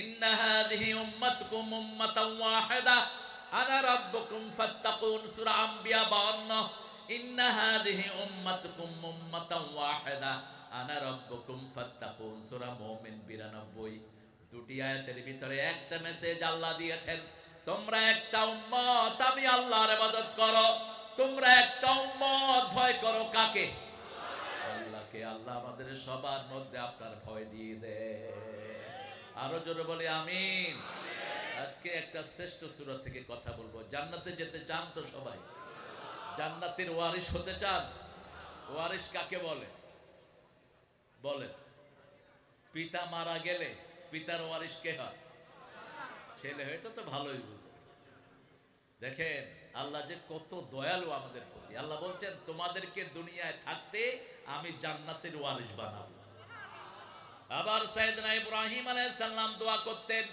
ইন্না হাযিহি উম্মাতুকুম উম্মাতান ওয়াহিদা আনা রাব্বুকুম ফাত্তাকুন, সূরা আম্বিয়া 52। ইন্না হাযিহি উম্মাতুকুম উম্মাতান ওয়াহিদা আনা রাব্বুকুম ফাত্তাকুন, সূরা মুমিন 92। দুটি আয়াতের ভিতরে একটা মেসেজ আল্লাহ দিয়েছেন, তোমরা একটা উম্মত, আমি আল্লাহর ইবাদত করো। তোমরা একটা উম্মত, ভয় করো কাকে? আল্লাহকে। আল্লাহ আমাদের সবার মধ্যে আপনার ভয় দিয়ে দেয়। আরো জোরে বলি আমিন। আজকে একটা শ্রেষ্ঠ সূরা থেকে কথা বলবো। জান্নাতে যেতে চান তো সবাই? জান্নাতের ওয়ারিশ হতে চান? ওয়ারিশ কাকে বলে? বলেন। পিতা মারা গেলে পিতার ওয়ারিশ কে হয়? ছেলে হয়। এটা তো ভালোই বুঝে। দেখেন আল্লাহ যে কত দয়ালু আমাদের প্রতি। আল্লাহ বলছেন তোমাদেরকে দুনিয়ায় থাকতে আমি জান্নাতের ওয়ারিশ বানাবো। আবার সাইয়েদনা ইব্রাহিম আলাইহিস সালাম দোয়া করতেন,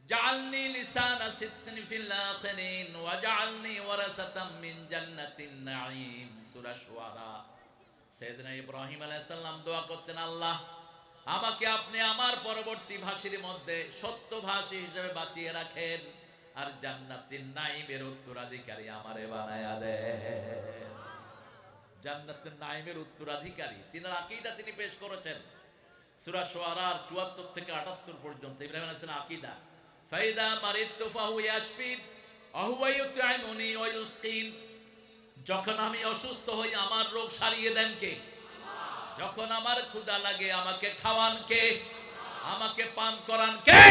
জাআলনি লিসানা সিদকিন ফিল আখিরিন ওয়াজআলনি ওয়ারাসাতাম মিন জান্নাতিন নাঈম, সূরা শুআরা। সাইয়েদনা ইব্রাহিম আলাইহিস সালাম দোয়া করতেন, আল্লাহ আমাকে আপনি আমার পরবর্তী ভাষীর মধ্যে সত্যভাষী হিসেবে বাঁচিয়ে রাখেন, আর জান্নাতিন নাঈমের উত্তরাধিকারী আমারে বানায়া দেন। জান্নাতুন নাঈমের উত্তরাধিকারী তিনার আকীদা তিনি পেশ করেছেন সূরা শুআরার ৭৪ থেকে ৭৮ পর্যন্ত। ইব্রাহিম আলাইহিস সালাম আকীদা, ফাইদা মারিদতু ফাহু ইয়াশফিন ওয়া হুয়া ইউতঈমুনি ওয়া ইউসকিন, যখন আমি অসুস্থ হই আমার রোগ সারিয়ে দেন কে? আল্লাহ। যখন আমার ক্ষুধা লাগে আমাকে খাওয়ান কে? আমাকে পান করান কে?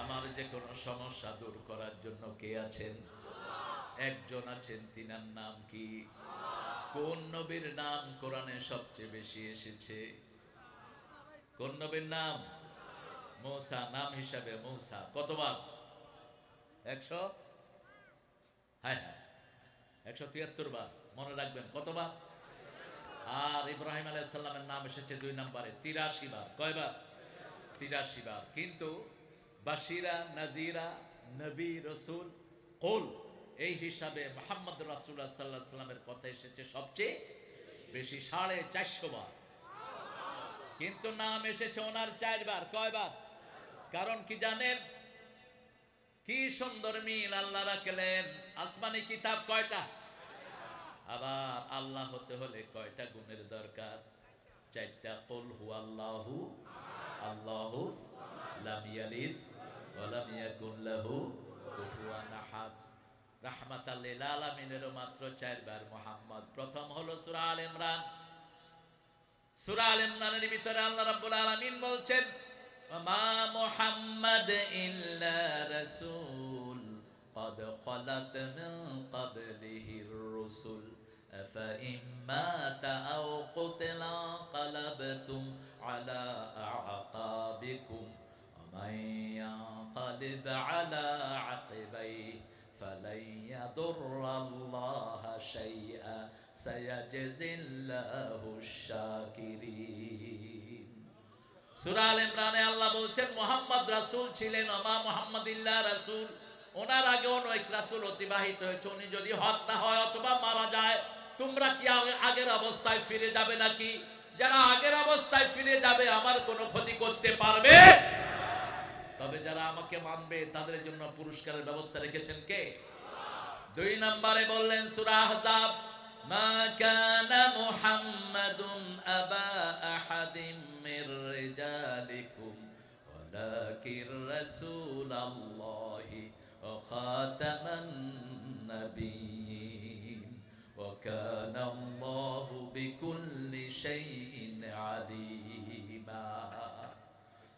আমার যে কোনো সমস্যা দূর করার জন্য কে আছেন? একজন আছেন, তিনার নাম কি? কোন নবীর নাম কোরআনে সবচেয়ে বেশি এসেছে? কোন নবীর নাম? মূসা। নাম হিসাবে মূসা কতবার? 100, হ্যাঁ হ্যাঁ 173 বার। মনে রাখবেন কতবার? আর ইব্রাহিম আলাইহিস সালামের নাম এসেছে 2 নম্বরে 83 বার। কয়বার? 83 বার। কিন্তু বাশিরা, নাযিরা, নবী, রাসূল, কুল এই হিসাবে মুহাম্মদ রাসূলুল্লাহ সাল্লাল্লাহু আলাইহি সাল্লামের কথা এসেছে সবচেয়ে বেশি, 450 বার। কিন্তু নাম এসেছে ওনার 4 বার। কয়বার? কারণ কি জানেন? কি সুন্দর মিল আল্লাহ রাখলেন। আসমানি কিতাব কয়টা? আবার আল্লাহ হতে হলে কয়টা গুণের দরকার? 4টা। কুল হুয়াল্লাহু আল্লাহু লাম ইয়ালিদ ওয়া লাম ইয়াকুল লাহু কুফুয়ান আহাদ। রাহমাতাল লিল আলামিনের মাত্র 4 বার মুহাম্মদ। প্রথম হলো সূরা আল ইমরান। সূরা আল ইমরানের ভিতরে আল্লাহ রাব্বুল আলামিন বলছেন, মা মুহাম্মাদ ইল্লা রাসূল قد خلت من قبله الرسل أفإن مات أو قتل انقلبتم على أعقابكم ومن ينقلب على عقبيه فلن يضر الله شيئا سيجزي الله الشاكرين। সূরা আল ইমরানে আল্লাহ বলছেন মুহাম্মদ রাসূল ছিলেন, মা মুহাম্মাদ ইল্লা রাসূল। ওনার আগে অনেক রাসূল অতিবাহিত হয়েছে। উনি যদি হত্যা হয় অথবা মারা যায়, তোমরা কি আগের অবস্থায় ফিরে যাবে নাকি? যারা আগের অবস্থায় ফিরে যাবে আমার কোনো ক্ষতি করতে পারবে? তবে যারা আমাকে মানবে তাদের জন্য পুরস্কারের ব্যবস্থা রেখেছেন কে? 2 নম্বরে বললেন সূরা আহজাব, মা কানা মুহাম্মাদুন আবা আহাদিম মির রিজালিকুম ওয়ালাকির রাসূলুল্লাহি ওয়া খাতামান নাবিয়্যিন ওয়া কানা আল্লাহু বিকুল্লি শাইইন আলিমা।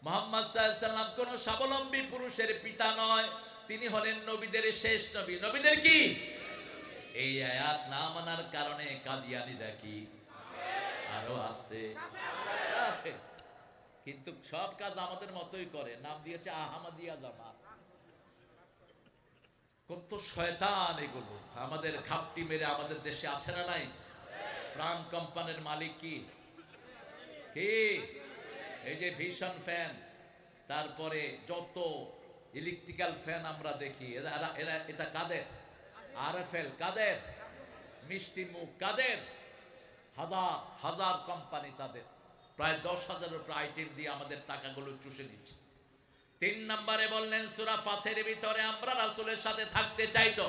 মুহাম্মদ সাল্লাল্লাহু আলাইহি সাল্লাম কোন স্বাবলম্বী পুরুষের পিতা নয়, তিনি হলেন নবীদের শেষ নবী। নবীদের কি? এই আয়াত না মানার কারণে কাদিয়ানীরা কি? আরো আসতে কাফের। কিন্তু সব কাজ আমাদের মতোই করে। নাম দিয়েছে আহমদিয়া জামাত। কত শয়তান এগুলো। আমাদের ঘাপটি মেরে আমাদের দেশে আছে না নাই? প্রাণ কোম্পানির মালিক কি? কি? এই যে ভিশন ফ্যান, তারপরে যত ইলেকট্রিক্যাল ফ্যান আমরা দেখি, এটা কাদের? আরএফএল কাদের? মিষ্টি মুখ কাদের? হাজার হাজার কোম্পানি তাদের। প্রায় 10,000-এর উপর আইটেম দিয়ে আমাদের টাকাগুলো চুষে নিচ্ছে। 3 নম্বরে বললেন সূরা ফাতিরের ভিতরে আমরা রাসূলের সাথে থাকতে চাই তো,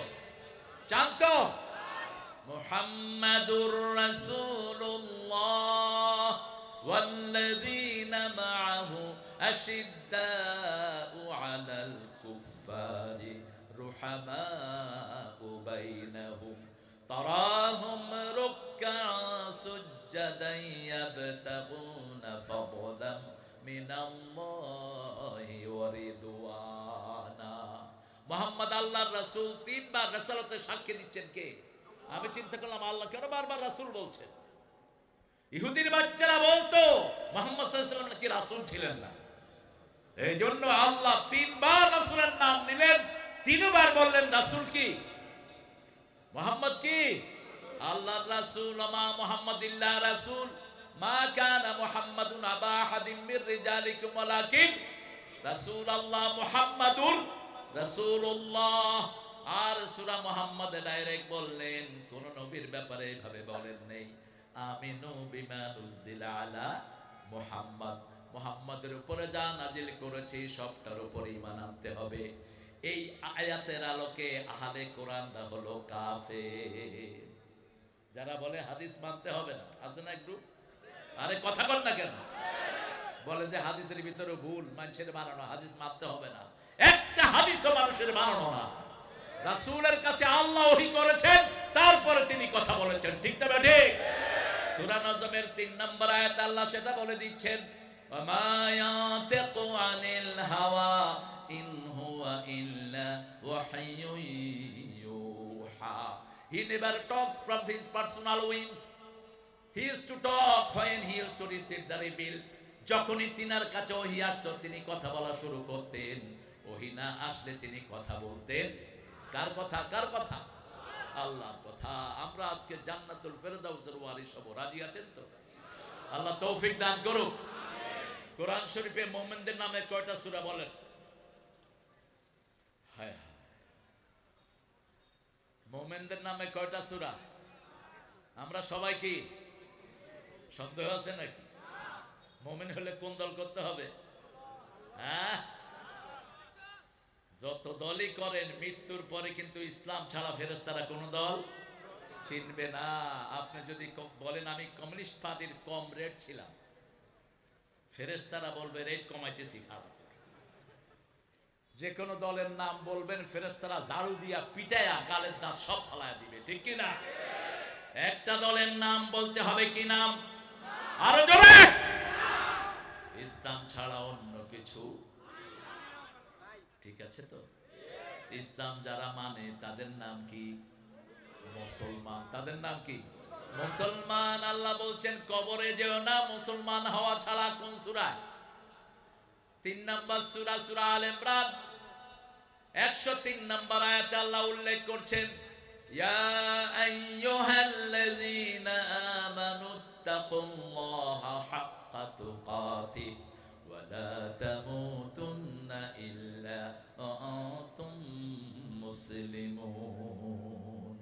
চান তো? মুহাম্মাদুর রাসূলুল্লাহ ওয়াল্লাযীনা মাআহু আশিদ্দাউ আলাল কুফফারি রুহামাউ বাইনাহুম তারাহুম রুক্কা'আন সুজ্জাদান ইয়াবতাগুনা ফাদলাম মিনাল্লাহি ওয়া রিদওয়ানা। মুহাম্মদ আল্লাহর রাসূল, 3 বার রাসালাতের সাক্ষী দিচ্ছেন কে? আমি চিন্তা করলাম আল্লাহ কেন বারবার রাসূল বলছেন? ইহুদির বাচ্চারা বলতো মুহাম্মদ সাল্লাল্লাহু আলাইহি ওয়াসাল্লাম নাকি রাসূল ছিলেন না, এই জন্য আল্লাহ 3 বার রাসূলের নাম নিলেন, 3 বার বললেন রাসূল কি? মুহাম্মদ কি? আল্লাহর রাসূল। মা মুহাম্মাদিল্লাহ রাসূল মা কানা মুহাম্মাদুন আবা আহাদিম মির রিজালিকুম ওয়ালাকিন রাসূলুল্লাহ মুহাম্মাদুর রাসূলুল্লাহ। আর সূরা মুহাম্মাদে ডাইরেক্ট বললেন, কোন নবীর ব্যাপারে এইভাবে বলেন নেই আমিনু বিমা নুজিলা আলা মুহাম্মদ, মুহাম্মাদের উপরে যা নাজিল করেছি সবটার উপর ঈমান আনতে হবে। এই আয়াতের আলোকে আহলে কোরআনরা হলো কাফের। যারা বলে হাদিস মানতে হবে না, আছে না একটু? আরে কথা বল না কেন? বলে যে হাদিসের ভিতরে ভুল, মানুষের বানানো, হাদিস মানতে হবে না। একটা হাদিসও মানুষের বানানো না, রাসূলের কাছে আল্লাহ ওহী করেছেন, তারপরে তিনি কথা বলেছেন, ঠিক না ঠিক? সূরা নজমের 3 নম্বর আয়াত আল্লাহ সেটা বলে দিচ্ছেন, ওয়ামা ইয়াতিকু আনিল হাওয়া ইন হুয়া ইল্লা ওয়াহয়ুন ইউহা। He never talks from his personal whims. He used to talk when he used to receive the reveal. যখনই তিনার কাছে ওহী আসতো তিনি কথা বলা শুরু করতেন, ওহী না আসলে তিনি কথা বলতেন কার কথা? কার কথা? আল্লাহর কথা। আমরা আজকে জান্নাতুল ফেরদাউসের ওয়ারিস হব, রাজি আছেন তো? আল্লাহ তৌফিক দান করুক। কোরআন শরীফে মুমিনদের নামে কয়টা সূরা বলেন? হায় হায়, মুমিনদের নামে কয়টা সূরা? আমরা সবাই কি সন্দেহ আছে নাকি? মুমিন হলে কোন দল করতে হবে? হ্যাঁ, যত দলই করেন মৃত্যুর পরে কিন্তু ইসলাম ছাড়া ফেরেশতারা কোন দল চিনবে না। আপনি যদি বলেন আমি কমিউনিস্ট পার্টির কমরেড ছিলাম, ফেরেশতারা বলবে রেট কমাইতেছি খারাপ। যে কোনো দলের নাম বলবেন, ফেরেশতারা ঝাড়ু দিয়া পিটায়া গালের দাঁত সব ফালায়া দিবে, ঠিক কি না? একটা দলের নাম বলতে হবে, কি নাম? আরো জোরে। ইসলাম ছাড়া অন্য কিছু, ঠিক আছে তো? ইসলাম যারা মানে তাদের নাম কি? মুসলমান। তাদের নাম কি? মুসলমান। আল্লাহ বলছেন কবরে যেও না মুসলমান হওয়া ছাড়া। কোন সূরা? 3 নম্বর সূরা, সূরা আল ইমরান 103 নম্বর আয়াতে আল্লাহ উল্লেখ করছেন, ইয়া আইয়ুহাল্লাযীনা আমানুত্তাকুল্লাহা হাক্কা তুকাতিহ ওয়া লা তামুতুন্না ইল্লা ওয়া আনতুম মুসলিমুন।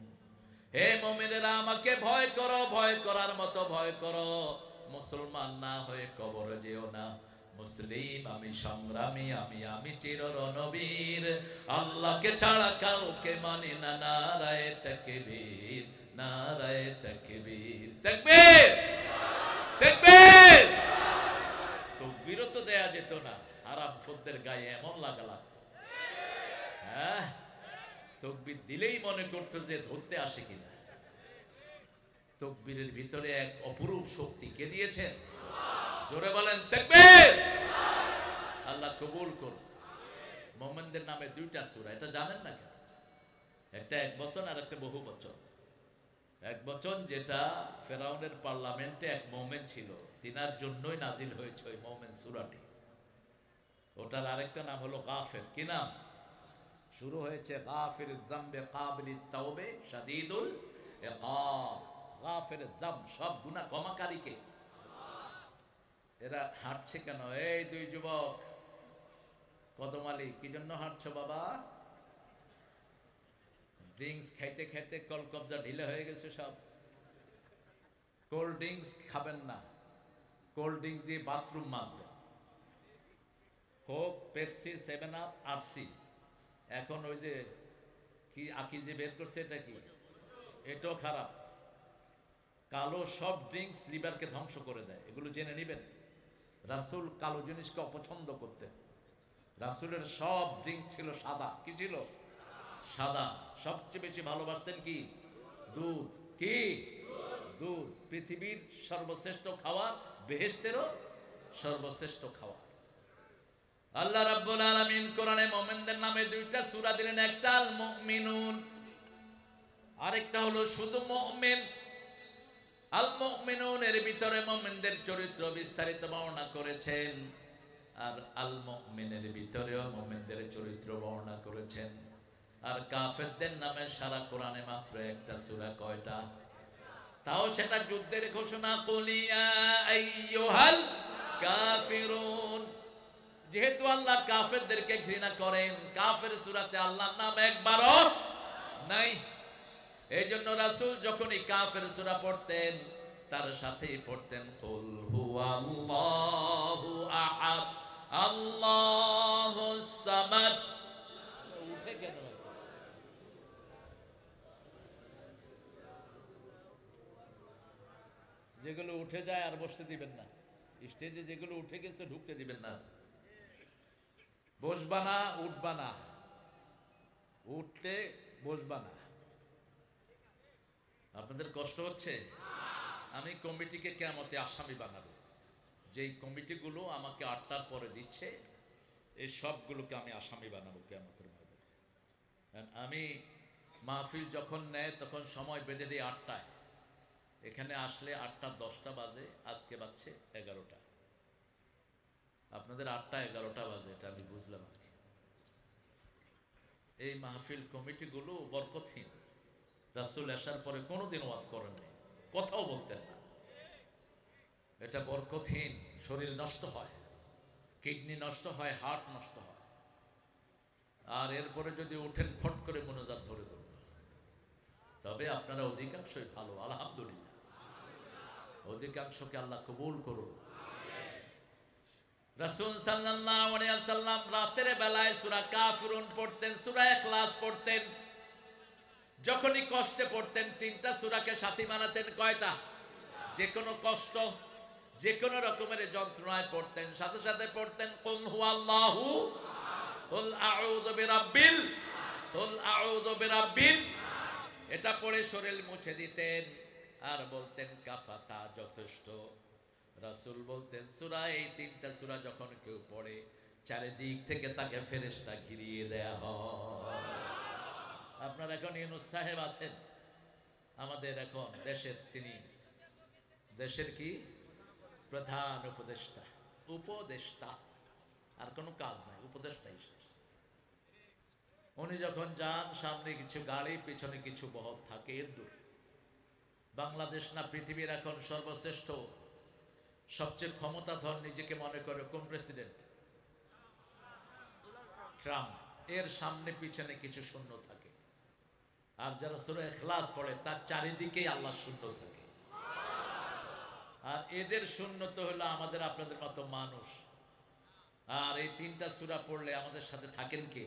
হে মুমিনেরা, আমাকে ভয় করো, ভয় করার মতো ভয় করো, মুসলমান না হয়ে কবরে যেও না। মুসলিম আমি, সংগ্রামী আমি চির রণবীর, আল্লাহকে ছাড়া কাউকে মানি না। নারায়ে তাকবীর, নারায়ে তাকবীর, তাকবীর, তাকবীর। তাকবীর তো দেয়া যেত না, হারামখোরদের গায়ে এমন লাগা লাগতো। হ্যাঁ, তাকবীর দিলেই মনে করতো যে ধরতে আসে কিনা। তাকবীরের ভিতরে এক অপরূপ শক্তি কে দিয়েছেন? জোরে বলেন তাকবীর। আল্লাহ কবুল করুন। মুমিনদের নামে 2টা সূরা, এটা জানেন না কেন? একটা এক বচন আর একটা বহু বচন। এক বচন যেটা ফেরাউনের পার্লামেন্টে এক মুমিন ছিল, তিনার জন্যই নাজিল হয়েছে ওই মুমিন সূরাটি। ওটার আরেকটা নাম হলো গাফির। কি নাম? শুরু হয়েছে গাফিরুয যামবি কাবিলিত তাওবে শাদীদুল ইকাব। গাফিরুয যাম, সব গুনাহ ক্ষমাকারীকে। এরা হাঁটছে কেন? এই 2 যুবক কদম আলী, কি জন্য হাঁটছো বাবা? ড্রিঙ্কস খাইতে খাইতে কলকবজা ঢিলে হয়ে গেছে সব। কোল্ড ড্রিঙ্কস খাবেন না, কোল্ড ড্রিঙ্কস দিয়ে বাথরুম মাজবেন, কোক, পেপসি, 7 আপ, আরসি, এখন ওই যে কি আকি যে বের করছে এটা কি, এটাও খারাপ। কালো সব ড্রিঙ্কস লিভারকে ধ্বংস করে দেয়, এগুলো জেনে নেবেন। রাসূল কালো জিনিসকে অপছন্দ করতেন। রাসূলের সব ড্রিঙ্কস ছিল সাদা। কি ছিল? সাদা। সবচেয়ে বেশি ভালোবাসতেন কি? দুধ। কি? দুধ। পৃথিবীর সর্বশ্রেষ্ঠ খাবার, বেহেশতেরও সর্বশ্রেষ্ঠ খাবার। আল্লাহ রাব্বুল আলামিন কোরআনে মুমিনদের নামে 2টা সূরা দিলেন, একটা আল মুমিনুন, আরেকটা হলো শুধু মুমিন। আল মুমিনুন এর ভিতরে মুমিনদের চরিত্র বিস্তারিত বর্ণনা করেছেন, আর আল মুমিনের ভিতরেও মুমিনদের চরিত্র বর্ণনা করেছেন। আর কাফেরদের নামে সারা কোরআনে মাত্র একটা সূরা। কয়টা? তাও সেটা যুদ্ধের ঘোষণা। কুলিয়া আইয়ুহাল কাফিরুন। যেহেতু আল্লাহ কাফেরদেরকে ঘৃণা করেন, কাফের সূরাতে আল্লাহর নাম একবারও নাই। এই জন্য রাসূল যখনই কাফের সূরা পড়তেন, তার সাথেই পড়তেন কুল হুয়াল্লাহু আহাদ আল্লাহুস সামাদ। উঠে কেন? যেগুলো উঠে যায় আর বসতে দিবেন না। স্টেজে যেগুলো উঠে গেছে ঢুকতে দিবেন না। বসবা না, উঠবা না, উঠলে বসবা না। আপনাদের কষ্ট হচ্ছে? আমি কমিটিকে কিয়ামতে আসামি বানাবো। যেই কমিটিগুলো আমাকে 8টার পরে দিচ্ছে, এই সবগুলোকে আমি আসামি বানাবো কিয়ামতের ময়দানে। আমি মাহফিল যখন নেয় তখন সময় বেঁধে দিই 8টায়। এখানে আসলে 8:10 বাজে, আজকে বাজছে 11টা। আপনাদের 8টা 11টা বাজে, এটা আমি বুঝলাম আর কি। এই মাহফিল কমিটিগুলো বরকতহীন। রাসূল আসার পরে কোনোদিন ওয়াজ করেন নাই, কথাও বলতেন না। এটা বরকতহীন। শরীর নষ্ট হয়, কিডনি নষ্ট হয়, হার্ট নষ্ট হয়। আর এরপরে যদি উঠেন ফট করে মোনাজাত ধরে দেবেন। তবে আপনারা অধিকাংশই ভালো, আলহামদুলিল্লাহ। অধিকাংশকে আল্লাহ কবুল করুন। রাসূল সাল্লাল্লাহু আলাইহি ওয়াসাল্লাম রাতের বেলায় সূরা কাফিরুন পড়তেন, সূরা ইখলাস পড়তেন। যখনই কষ্টে পড়তেন 3টা সূরাকে সাথী বানাতেন। কয়টা? যে কোনো কষ্ট, যে কোনো রকমের যন্ত্রণায় পড়তেন, সাথে সাথে পড়তেন কুল হুয়াল্লাহু, কুল আউযু বিরাব্বিল, কুল আউযু বিরাব্বিন। এটা পড়ে শরীর মুছে দিতেন আর বলতেন কাফাতা, যথেষ্ট। রাসূল বলতেন সূরা, এই 3টা সূরা যখন কেউ পড়ে চারিদিক থেকে তাকে ফেরেশতা ঘিরিয়ে দেয়া হয়। আপনার এখন ইউনূস সাহেব আছেন, আমাদের এখন দেশের, তিনি দেশের কি প্রধান উপদেষ্টা। উপদেষ্টা, আর কোনো কাজ নাই, উপদেষ্টাই শেষ। উনি যখন যান, সামনে কিছু গাড়ি, পিছনে কিছু বহর থাকে। এর দূর বাংলাদেশ না পৃথিবীর এখন সর্বশ্রেষ্ঠ, সবচেয়ে ক্ষমতাধর নিজেকে মনে করে কোন প্রেসিডেন্ট? ট্রাম্প। এর সামনে পিছনে কিছু শূন্য থাকে। আর যারা সূরা ইখলাস পড়ে তার চারিদিকেই আল্লাহ শূন্য থাকে। আর এদের শূন্যত হলো আমাদের আপনাদের মতো মানুষ। আর এই 3টা সূরা পড়লে আমাদের সাথে থাকেন কে?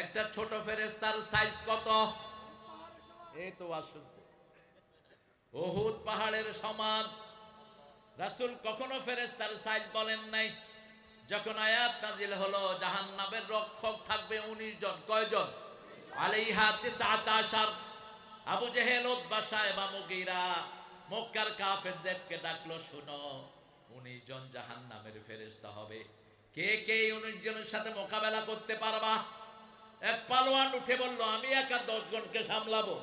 একটা ছোট ফেরেশতার সাইজ কত? এই তো আসছে উহুদ পাহাড়ের সমান। রাসূল কখনো ফেরেশতার সাইজ বলেন নাই। যখন আয়াত নাজিল হলো জাহান্নামের রক্ষক থাকবে 19 জন। কয়জন? আলাইহা 19। আবু জেহেল, উতবা, সায়বা, মুগীরা মক্কার কাফেরদেরকে ডাকলো, শুনো 19 জন জাহান্নামের ফেরেশতা হবে। কে কে 19 জনের সাথে মোকাবেলা করতে পারবা? এক পালোয়ান উঠে বলল, আমি একা 10 জনকে সামলাবো।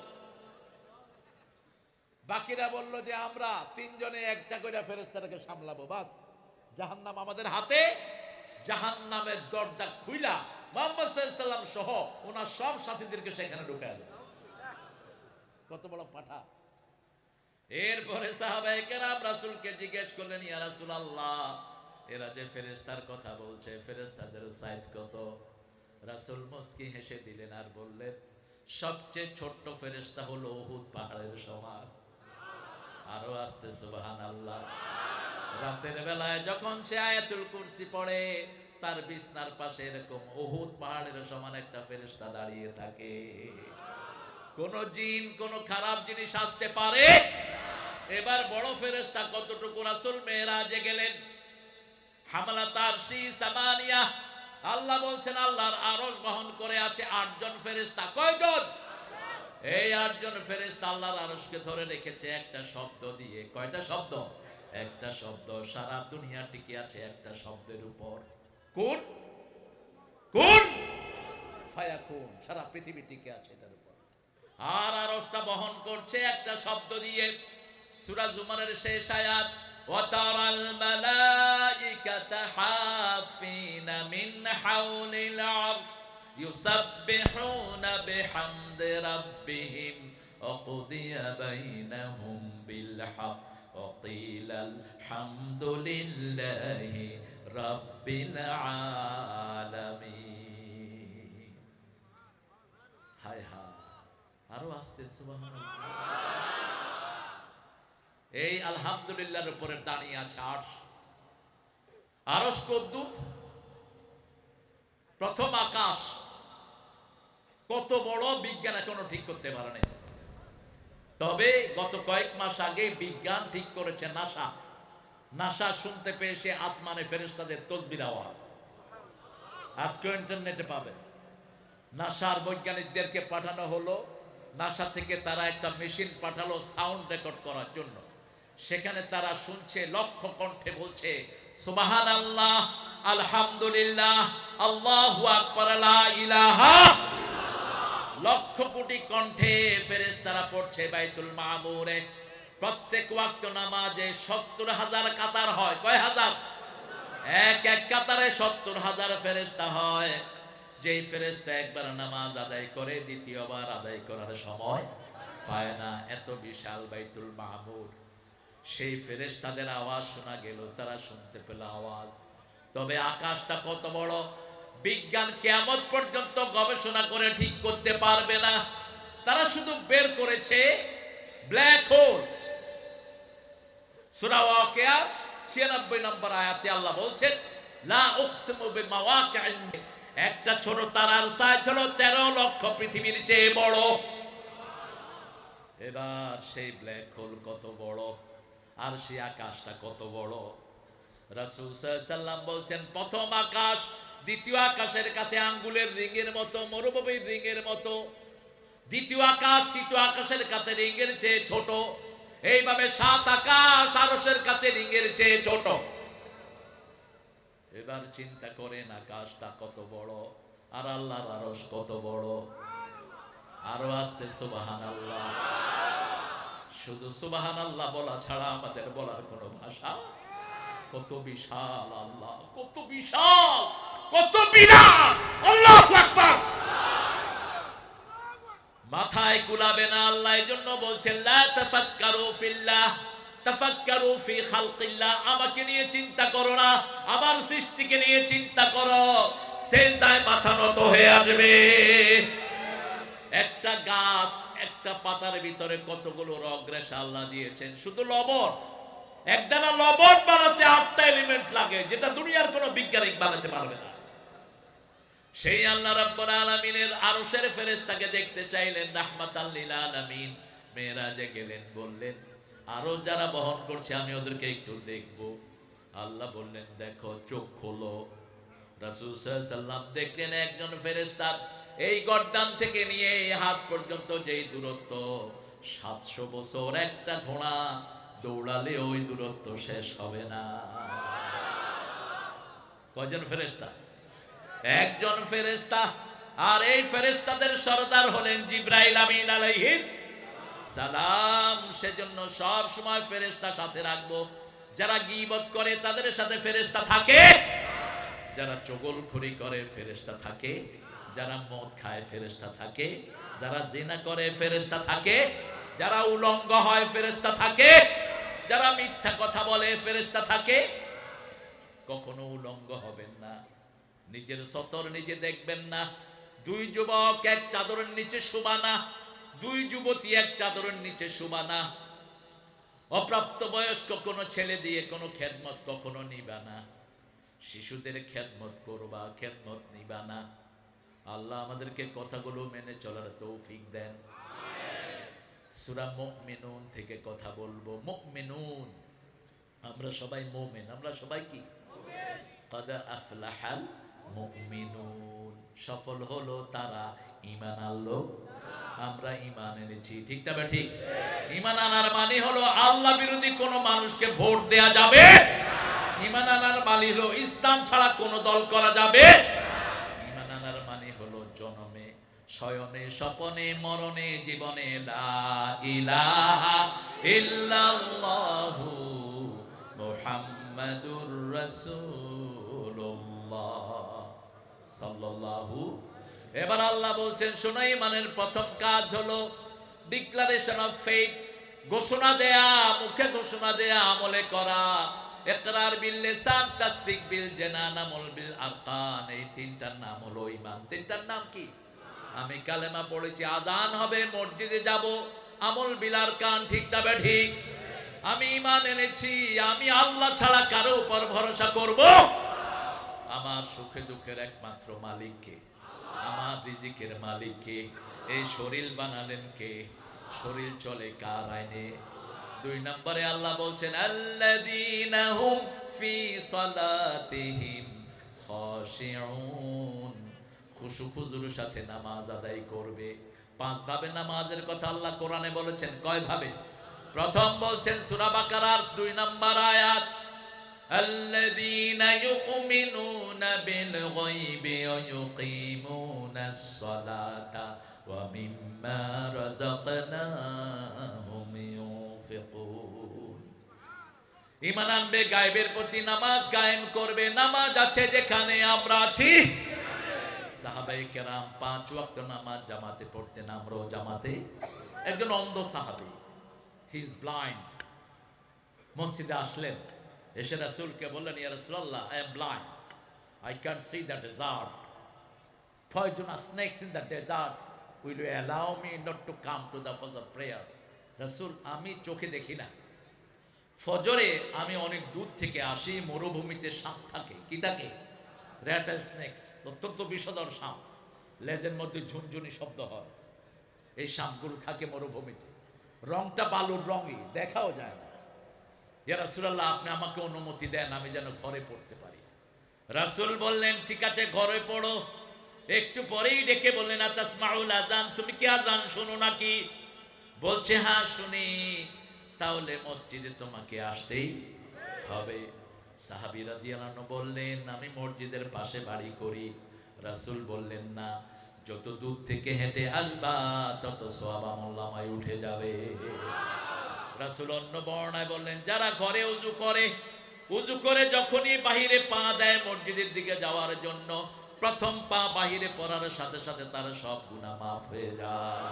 বাকিরা বলল যে আমরা 3 জনে একটা করে ফেরেশতাকে সামলাবো। বাস, জাহান্নাম আমাদের হাতে। জাহান্নামের দরজা খুইলা মুহাম্মদ সাল্লাল্লাহু আলাইহি ওয়াসাল্লাম সহ ওনার সব সাথীদেরকে সেখানে ঢুকায় দেয়। কত বড় পাঠা! এরপরে সাহাবায়ে কেরাম রাসূলকে জিজ্ঞেস করলেন, ইয়া রাসূলুল্লাহ, এরা যে ফেরেশতার কথা বলছে, ফেরেশতাদের সাইজ কত? রাসূল মুস্কি হেসে দিলেন আর বললেন, সবচেয়ে ছোট্ট ফেরেশতা হলো উহুদ পাহাড়ের সমান। আরো আস্তে সুবহানাল্লাহ। রাতের বেলায় যখন সে আয়াতুল কুরসি পড়ে, তার বিছনার পাশে এরকম উহুদ পাহাড়ের সমান একটা ফেরেশতা দাঁড়িয়ে থাকে। কোন জিন কোন খারাপ জিনিস আসতে পারে। এবার বড় ফেরেশতা কতটুকু? রাসূল মেরাজে গেলেন, হামলাত আরশি সামানিয়া, আল্লাহ বলছেন আল্লাহর আরশ বহন করে আছে 8 জন ফেরেশতা। কয়জন? এই 8 জন ফেরেশতা আল্লাহর আরশকে ধরে রেখেছে একটা শব্দ দিয়ে। কয়টা শব্দ? একটা শব্দ। সারা দুনিয়া টিকে আছে একটা শব্দের উপর। কোন? কোন? ফায়াকুন। সারা পৃথিবী টিকে আছে এটার উপর। আর আরশটা বহন করছে একটা শব্দ দিয়ে। সূরা জুমারের শেষ আয়াত, ওয়াতারাল মালাইকাতা হাফিনা মিন হাওলিল আরশ ইউসাব্বিহুনা বিহামদি রাব্বিহিম ওয়াকুদিয়া বাইনাহুম বিল হক ওয়াকিলাল হামদুলিল্লাহি রাব্বিল আলামিন। হায় হায়, আরো আস্তে সুবহানাল্লাহ। এই আলহামদুলিল্লাহর উপরে দাঁড়িয়ে আছে আরশ। আরশ কদ্দুর? প্রথম আকাশ। কত বড় বিজ্ঞান এখনো ঠিক করতে পারে নাই। তবে গত কয়েক মাস আগে বিজ্ঞান ঠিক করেছে, নাসা শুনতে পেয়েছে আসমানে ফেরেশতাদের তাসবির আওয়াজ। আজকে ইন্টারনেটে পাবেন। নাসার বৈজ্ঞানিকদেরকে পাঠানো হলো, নাসা থেকে তারা একটা মেশিন পাঠালো সাউন্ড রেকর্ড করার জন্য। সেখানে তারা শুনছে, লক্ষ কণ্ঠে বলছে সুবহানাল্লাহ, আলহামদুলিল্লাহ, আল্লাহু আকবার, লা ইলাহা। লক্ষ কোটি কণ্ঠে ফেরেশতারা পড়ছে বাইতুল মামুরে। প্রত্যেক ওয়াক্ত নামাজে 70,000 কাতার হয়। কয় হাজার? এক এক কাতারে 70,000 ফেরেশতা হয়। যেই ফেরেশতা একবার নামাজ আদায় করে দ্বিতীয়বার আদায় করার সময় পায় না। এত বিশাল বাইতুল মামুর। সেই ফেরেশতাদের আওয়াজ শোনা গেল, তারা শুনতে পেল আওয়াজ। তবে আকাশটা কত বড় বিজ্ঞান কিয়ামত পর্যন্ত গবেষণা করে ঠিক করতে পারবে না। তারা শুধু বের করেছে ব্ল্যাক হোল। সূরা ওয়াকিয়া 96 নম্বর আয়াতে আল্লাহ বলছেন লা উকসিমু বিমাওয়াকিন। একটা ছোট তারার সাইজ হলো 13 লক্ষ পৃথিবীর চেয়ে বড়। এবার সেই ব্ল্যাক হোল কত বড়, আর সেই আকাশটা কত বড়। রাসূল সাল্লাল্লাহু আলাইহি সাল্লাম বলছেন প্রথম আকাশ দ্বিতীয় আকাশের কাছে আঙ্গুলের রিংয়ের মতো, মরুভূমির রিংয়ের মতো। দ্বিতীয় আকাশ তৃতীয় আকাশের কাছে রিংয়ের চেয়ে ছোট। এইভাবে 7 আকাশ আরশের কাছে রিংয়ের চেয়ে ছোট। এবার চিন্তা করেন আকাশটা কত বড় আর আল্লাহর আরশ কত বড়। আরো আস্তে সুবহানাল্লাহ। শুধু সুবহানাল্লাহ বলা ছাড়া আমাদের বলার কোনো ভাষা। কত বিশাল আল্লাহ, কত বিশাল, কত বিরাট। আল্লাহু আকবার। মাথায় কুলাবে না আল্লাহ। এজন্য বলছেন লা তাফাক্কারু ফিল্লাহ তাফাক্কারু ফি খালকিল্লাহ। আমাকে নিয়ে চিন্তা করো না, আমার সৃষ্টিকে নিয়ে চিন্তা করো। সিজদায় মাথা নত হয়ে আসবে। একটা গাছ, একটা পাতার ভিতরে কতগুলো রগ রেশা আল্লাহ দিয়েছেন। শুধু লবণ, একদানা লবণ বানাতে 8টা এলিমেন্ট লাগে, যেটা দুনিয়ার কোনো বিজ্ঞানিক বানাতে পারবে না। সেই আল্লাহ রাব্বুল আলামিনের আরশের ফেরেশতাকে দেখতে চাইলেন রাহমাতাল লিল আলামিন। মেরাজে গেলেন, বললেন আরো যারা বহন করছে আমি ওদেরকে একটু দেখব। আল্লাহ বললেন দেখো, চোখ খোলো। রাসূল সাল্লাল্লাহু আলাইহি সাল্লাম দেখলেন একজন ফেরেশতা এই গর্দান থেকে নিয়ে এই হাত পর্যন্ত যেই দূরত্ব, 700 বছর একটা ঘোড়া দৌড়ালে ওই দূরত্ব শেষ হবে না। কয়জন ফেরেশতা? একজন ফেরেশতা। আর এই ফেরেশতাদের সরদার হলেন জিবরাইল আমিন আলাইহিস সালাম। সেজন্য সব সময় ফেরেশতা সাথে রাখবো। যারা গীবত করে তাদের সাথে ফেরেশতা থাকে, যারা চগলখড়ি করে ফেরেশতা থাকে, যারা মদ খায় ফেরেশতা থাকে, যারা জিনা করে ফেরেশতা থাকে, যারা উলঙ্গ হয় ফেরেশতা থাকে, যারা মিথ্যা কথা বলে ফেরেশতা থাকে। কখনো উলঙ্গ হবেন না, নিজের সতর নিজে দেখবেন না। 2 যুবক এক চাদরের নিচে শোবানা, 2 যুবতী এক চাদরের নিচে শোবানা। অপ্রাপ্ত বয়স্ক কোনো ছেলে দিয়ে কোনো খেদমত কখনো নিবা না, শিশুদের খেদমত করবা, খেদমত নিবা না। আল্লাহ আমাদেরকে কথাগুলো মেনে চলার তৌফিক দেন। সূরা মুমিনুন থেকে কথা বলবো। মুমিনুন, আমরা সবাই মুমিন, আমরা সবাই কি? قد أفلح المؤمنون, সফল হলো তারা ঈমান আনলো। আমরা ঈমান এনেছি, ঠিক না ঠিক? ঈমান আনার মানে হলো আল্লাহ বিরোধী কোন মানুষকে ভোট দেয়া যাবে। ঈমান আনার মানে হলো ইসলাম ছাড়া কোন দল করা যাবে। ঈমান আনার মানে হলো জন্মে শয়নে স্বপনে মরণে জীবনে লা ইলাহা ইল্লাল্লাহু মুহাম্মাদুর রাসূলুল্লাহ সাল্লাল্লাহু। এবার আল্লাহ বলছেন শোনো, ঈমানের প্রথম কাজ হলো ডিক্লারেশন অফ ফেথ, ঘোষণা দেয়া, মুখে ঘোষণা দেয়া, আমলে করা। ইকরার বিল লিসান, তাসদিক বিল জানান, আমল বিল আরকান। এই তিনটার নাম হলো ঈমান। তিনটার নাম কি? আমি কালেমা পড়েছি, আযান হবে, মসজিদে যাব, আমল বিল আরকান, ঠিক না ঠিক? আমি ঈমান এনেছি, আমি আল্লাহ ছাড়া কারো উপর ভরসা করব? আমার সুখে দুঃখের একমাত্র মালিক কে? আমার রিজিকের মালিক কে? এই শরীর বানালেন কে? শরীর চলে কার আইনে? দুই নম্বরে আল্লাহ বলছেন আল্লাযীনা হুম ফি সালাতিহিম খাশিউন, খুশু খুজুর সাথে নামাজ আদায় করবে। পাঁচ ভাবে নামাজের কথা আল্লাহ কোরআনে বলেছেন। কয় ভাবে? প্রথম বলছেন সূরা বাকারার 2 নম্বর আয়াত, আল্লাযীনা ইউমিনুনা বিল গায়বি ওয়া ইউকিমুনাস সালাতা ওয়া মিম্মা রাযাকনাহুম ইউনফিকুন। ঈমান আনবে, গায়বের প্রতি নামাজ কায়েম করবে। নামাজ আছে যেখানে আমরা আছি। সাহাবায়ে কেরাম 5 ওয়াক্ত নামাজ জামাতে পড়তেন, আমরাও জামাতে। একজন অন্ধ সাহাবী, হি ইজ ব্লাইন্ড, মসজিদে আসলেন, এসে রাসূলকে বললেন ইয়া রাসূলুল্লাহ, I am blind, I can't see the desert, poisonous snakes in the desert, will you allow me not to come to the fajr prayer? রাসূল, আমি চোখে দেখি না, ফজরে আমি অনেক দূর থেকে আসি, মরুভূমিতে সাপ থাকে। কি থাকে? র্যাটল স্নেকস, অত্যন্ত বিষধর সাপ, লেজের মধ্যে ঝুনঝুনি শব্দ হয়। এই সাপগুলো থাকে মরুভূমিতে, রংটা বালুর রঙই, দেখাও যায় না। ইয়া রাসূলুল্লাহ, আপনি আমাকে অনুমতি দেন, আমি যেন ঘরে পড়তে পারি। রাসূল বললেন ঠিক আছে, ঘরে পড়ো। একটু পরেই ডেকে বললেন আতাসমাউল আযান, তুমি কি আযান শোনো নাকি? বলছে হ্যাঁ শুনি। তাহলে মসজিদে তোমাকে আসতেই হবে। সাহাবী রাদিয়াল্লাহু আনহু বললেন আমি মসজিদের পাশে বাড়ি করি। রাসূল বললেন না, যত দূর থেকে হেঁটে আসবা তত সওয়াব আমলনামায় উঠে যাবে। রাসূল অন্য বর্ণনায় বললেন যারা ঘরে উযু করে যখনই বাহিরে পা দেয় মসজিদের দিকে যাওয়ার জন্য, প্রথম পা বাহিরে পড়ার সাথে সাথে তার সব গুনাহ মাফ হয়ে যায়।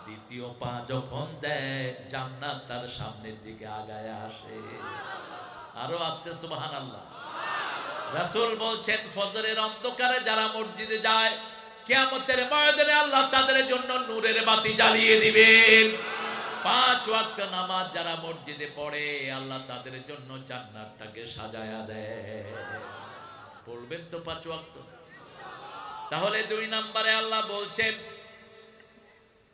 দ্বিতীয় পা যখন দেয় জান্নাত তার সামনের দিকে আগায় আসে। আরো আস্তে সুবহানাল্লাহ। রাসূল বলছেন ফজরের অন্ধকারে যারা মসজিদে যায়, কিয়ামতের ময়দানে আল্লাহ তাদের জন্য নূরের বাতি জ্বালিয়ে দিবেন। 5 ওয়াক্ত নামাজ যারা মসজিদে পড়ে, আল্লাহ তাদের জন্য জান্নাতটাকে সাজায়া দেয়। পড়বেন তো 5 ওয়াক্ত? তাহলে 2 নম্বরে আল্লাহ বলছেন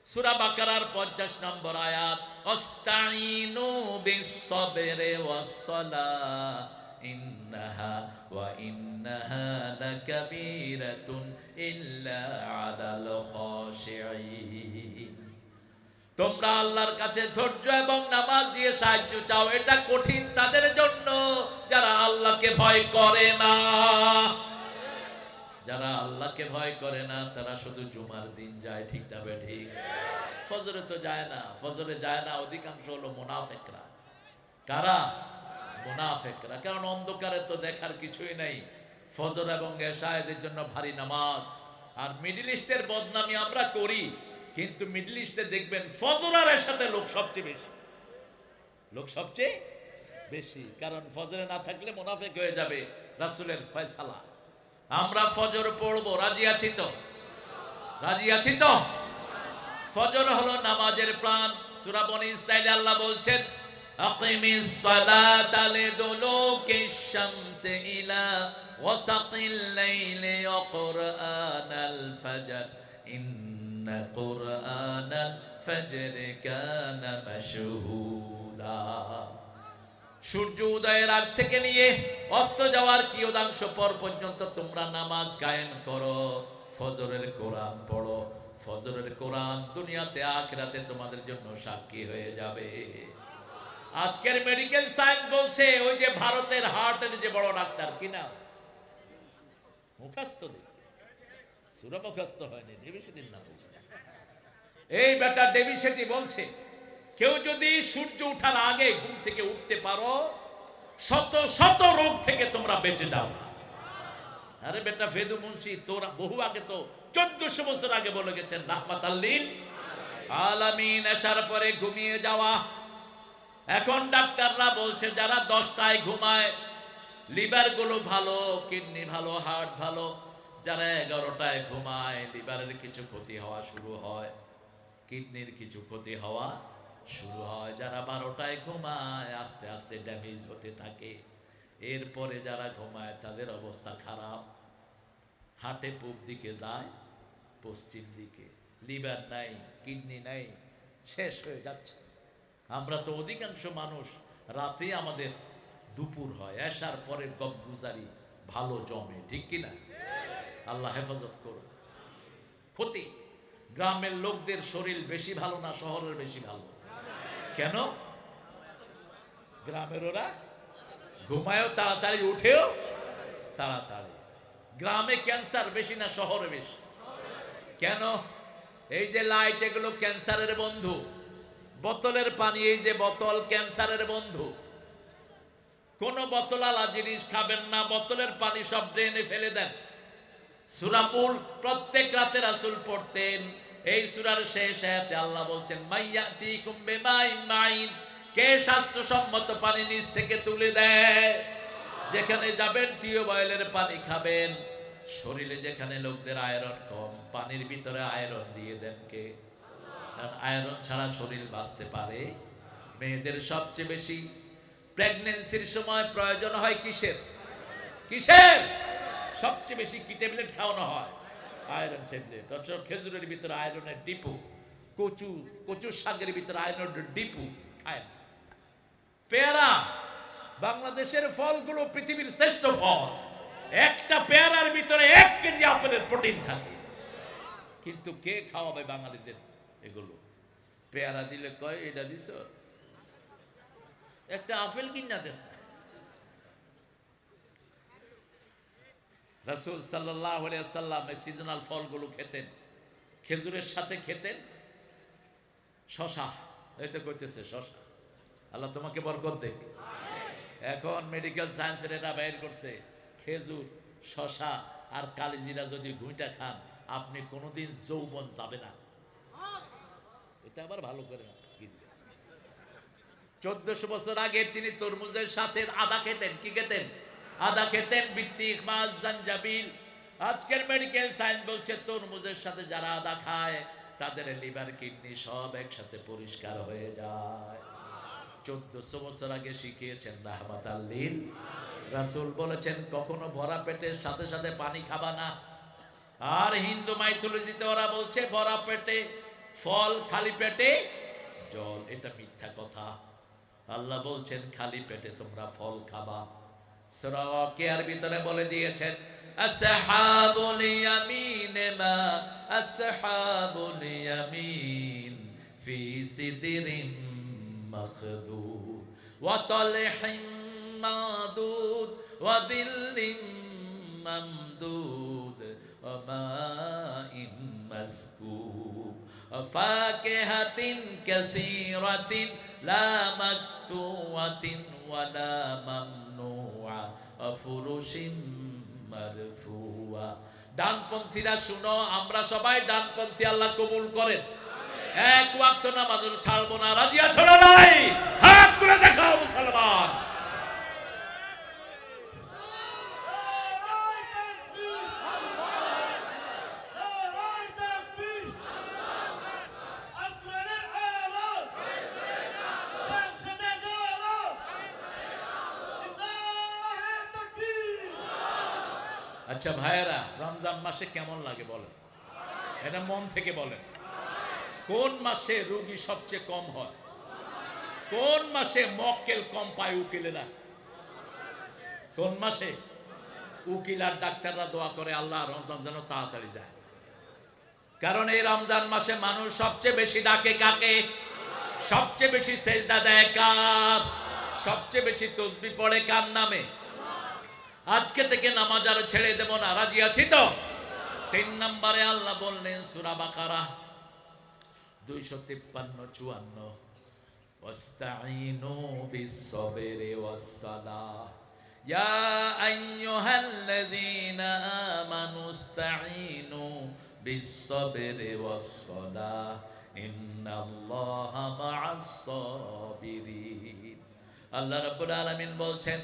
সূরা বাকারার 50 নম্বর আয়াত, আস্তাঈনু বিস-সাবরি ওয়াস-সালাহ ইন্নাহা লাকাবীরাতুন ইল্লা আলাল খাশিঈন। তোমরা আল্লাহর কাছে ধৈর্য এবং নামাজ দিয়ে সাহায্য চাও, এটা কঠিন তাদের জন্য যারা আল্লাহকে ভয় করে না। যারা আল্লাহকে ভয় করে না তারা শুধু জুমার দিন যায়, ঠিক না ঠিক? ফজরে তো যায় না, ফজরে যায় না অধিকাংশ হলো মুনাফিকরা। কারা? মুনাফিকরা। কারণ অন্ধকারে তো দেখার কিছুই নাই। ফজর এবং এশা এদের জন্য ভারী নামাজ। আর মিডল ইস্টের বদনামি আমরা করি, কিন্তু মিডল ইস্টে দেখবেন ফজর আর এশাতে লোক সবচেয়ে বেশি। কারণ ফজরে না থাকলে মুনাফিক হয়ে যাবে, রাসূলের ফয়সালা। আমরা ফজর পড়বো, রাজি আছি তো? ফজর হলো নামাজের প্রাণ। সূরা বনী ইসরাঈলে আল্লাহ বলছেন আকিমিস সালাতা লিদুলুকিশ শামসি ইলা ওয়াসাকিল লাইলি ওয়া কুরআনাল ফাজর ইন্না কুরআনাল ফাজরি কানা মাশহুদা। সূর্য উদয়ের আগ থেকে নিয়ে অস্ত যাওয়ার কিয়দাংশ পর পর্যন্ত তোমরা নামাজ কায়েম করো, ফজরের কোরআন পড়ো। ফজরের কোরআন দুনিয়াতে আখিরাতে তোমাদের জন্য সাক্ষী হয়ে যাবে। আজকের মেডিকেল সায়েন্স বলছে ওই যে ভারতের হার্টের যে বড় ডাক্তার কিনা মুখস্থ সূরা মুখস্থ হয়নি, দেবী সেদিন না এই বেটা দেবী সেটি বলছে কেউ যদি সূর্য ওঠার আগে ঘুম থেকে উঠতে পারো শত শত রোগ থেকে তোমরা বেঁচে যাও। আরে বেটা ফেদু মুন্সি তোরা বহু আগে তো 1400 বছর আগে বলে গেছেন রাহমাতাল লিল আলামিন। আসার পরে ঘুমিয়ে যাওয়া। এখন ডাক্তাররা বলছে যারা 10টায় ঘুমায় লিভার গুলো ভালো, কিডনি ভালো, হার্ট ভালো। যারা 11টায় ঘুমায় লিভারের কিছু ক্ষতি হওয়া শুরু হয়, কিডনির কিছু ক্ষতি হওয়া শুরু হয়। যারা 12টায় ঘুমায় আস্তে আস্তে ড্যামেজ হতে থাকে। এরপরে যারা ঘুমায় তাদের অবস্থা খারাপ। হাটে পূব দিকে যায়, পশ্চিম দিকে। লিভার নাই, কিডনি নাই, শেষ হয়ে যাচ্ছে। আমরা তো অধিকাংশ মানুষ রাতে আমাদের দুপুর হয়, এশার পরে গবগুজারি ভালো জমে, ঠিক কিনা? আল্লাহ হেফাজত করুন। ক্ষতি। গ্রামের লোকদের শরীর বেশি ভালো না শহরের বেশি ভালো? কেন? গ্রামের ওরা ঘুমায়ও তাড়াতাড়ি, উঠেও তাড়াতাড়ি। গ্রামে ক্যান্সার বেশি না শহরে বেশি? কেন? এই যে লাইট এগুলো ক্যান্সারের বন্ধু। বোতলের পানি, এই যে বোতল ক্যান্সারের বন্ধু। কোন বোতলালা জিনিস খাবেন না, বোতলের পানি সব ড্রেনে ফেলে দেন। সূরা মুল্ক প্রত্যেক রাতে রাসূল পড়তেন। এই সূরার শেষ আয়াতে আল্লাহ বলছেন মাইয়াতিকুম বিমাইন মাইন, কে স্বাস্থ্যসম্মত পানি নিচ থেকে তুলে দেয়। যেখানে যাবেন টিউবওয়েলের পানি খাবেন। শরীরে যেখানে লোকদের আয়রন কম, পানির ভিতরে আয়রন দিয়ে দেন কে? কারণ আয়রন ছাড়া শরীর বাঁচতে পারে। মেয়েদের সবচেয়ে বেশি প্রেগন্যান্সির সময় প্রয়োজন হয় কিসের? কিসের সবচেয়ে বেশি কি ট্যাবলেট খাওয়ানো হয়? Iron tablet. অথচ খেজুরের ভিতরে আয়রনের ডিপু, কচুর শাকের ভিতরে আয়রনের ডিপু খায় না। পেয়ারা, বাংলাদেশের ফলগুলো পৃথিবীর শ্রেষ্ঠ ফল। একটা পেয়ারার ভিতরে 1 কেজি আপেলের প্রোটিন থাকে। কিন্তু কে খাওয়াবে বাঙালিদের এগুলো? পেয়ারা দিলে কয় এটা দিছ, একটা আপেল কিনা দেশ না। রাসূল সাল্লাল্লাহু আলাইহি ওয়াসাল্লাম এই সিজনাল ফলগুলো খেতেন। খেজুরের সাথে খেতেন শশা। এটা কইতেছে শশা। আল্লাহ তোমাকে বরকত দেখ। এখন মেডিকেল সায়েন্সের এটা বের করছে খেজুর, শশা আর কালিজিরা যদি ঘুইটা খান আপনি কোনোদিন যৌবন যাবে না। এটা আবার ভালো করে না। 1400 বছর আগে তিনি তরমুজের সাথে আদা খেতেন। কি খেতেন? আদা খেতেন, বিত্তিক, মাছ, জাঞ্জাবিল। আজকের মেডিকেল সায়েন্স বলছে তরমুজের সাথে যারা আদা খায় তাদের লিভার, কিডনি সব একসাথে পরিষ্কার হয়ে যায়। 1400 বছর আগে শিখিয়েছেন রাহমাতাল লিল। রাসূল বলেছেন কখনো ভরা পেটের সাথে সাথে পানি খাবা না। আর হিন্দু মাইথোলজিতে ওরা বলছে ভরা পেটে ফল, খালি পেটে জল। এটা মিথ্যা কথা। আল্লাহ বলছেন খালি পেটে তোমরা ফল খাবা। সূরা ওয়াকিয়ার ভিতরে বলে দিয়েছেন আসহাবুল ইয়ামিন মা আসহাবুল ইয়ামিন ফি সিদরিন মাখদুদ ওয়া তালহিম মাদুদ ওয়া দিল্লিম মামদুদ ওয়া মাইন মাসকুব ওয়া ফাকিহাতিন কাসীরাতিন লা মাকতুওয়াতিন ওয়া লা মামনুআ ওয়া ফুরুশিন মারফুআ। ডানপন্থীরা শুনো, আমরা সবাই ডানপন্থী, আল্লাহ কবুল করেন। এক ওয়াক্ত নামাজ ছাড়বো না। রাজি আছো না? নাই? হাত তুলে দেখাও মুসলমান। আচ্ছা ভাইয়েরা, রমজান মাসে কেমন লাগে বলেন? এটা মন থেকে বলেন। কোন মাসে রোগী সবচেয়ে কম হয়? কোন মাসে মক্কেল কম পায় উকিলেরা? কোন মাসে? উকিল আর ডাক্তাররা দোয়া করে আল্লাহ রমজান যেন তাড়াতাড়ি যায়। কারণ এই রমজান মাসে মানুষ সবচেয়ে বেশি ডাকে কাকে? সবচেয়ে বেশি সেজদা দেয় কার? সবচেয়ে বেশি তসবিহ পড়ে কার নামে? আজকে থেকে নামাজ আর ছেড়ে দেব না, রাজি আছি তো? 3 নম্বরে আল্লাহ বললেন সূরা বাকারা 253-54, ওয়াস্তাঈনু বিস-সাবরি ওয়াস-সালাহ ইয়া আইয়ুহাল্লাযীনা আমানু ইসতাঈনু বিস-সাবরি ওয়াস-সালাহ ইন্নাল্লাহা মা'আস-সাবিরিন। আল্লাহ রাব্বুল আলামিন বলছেন,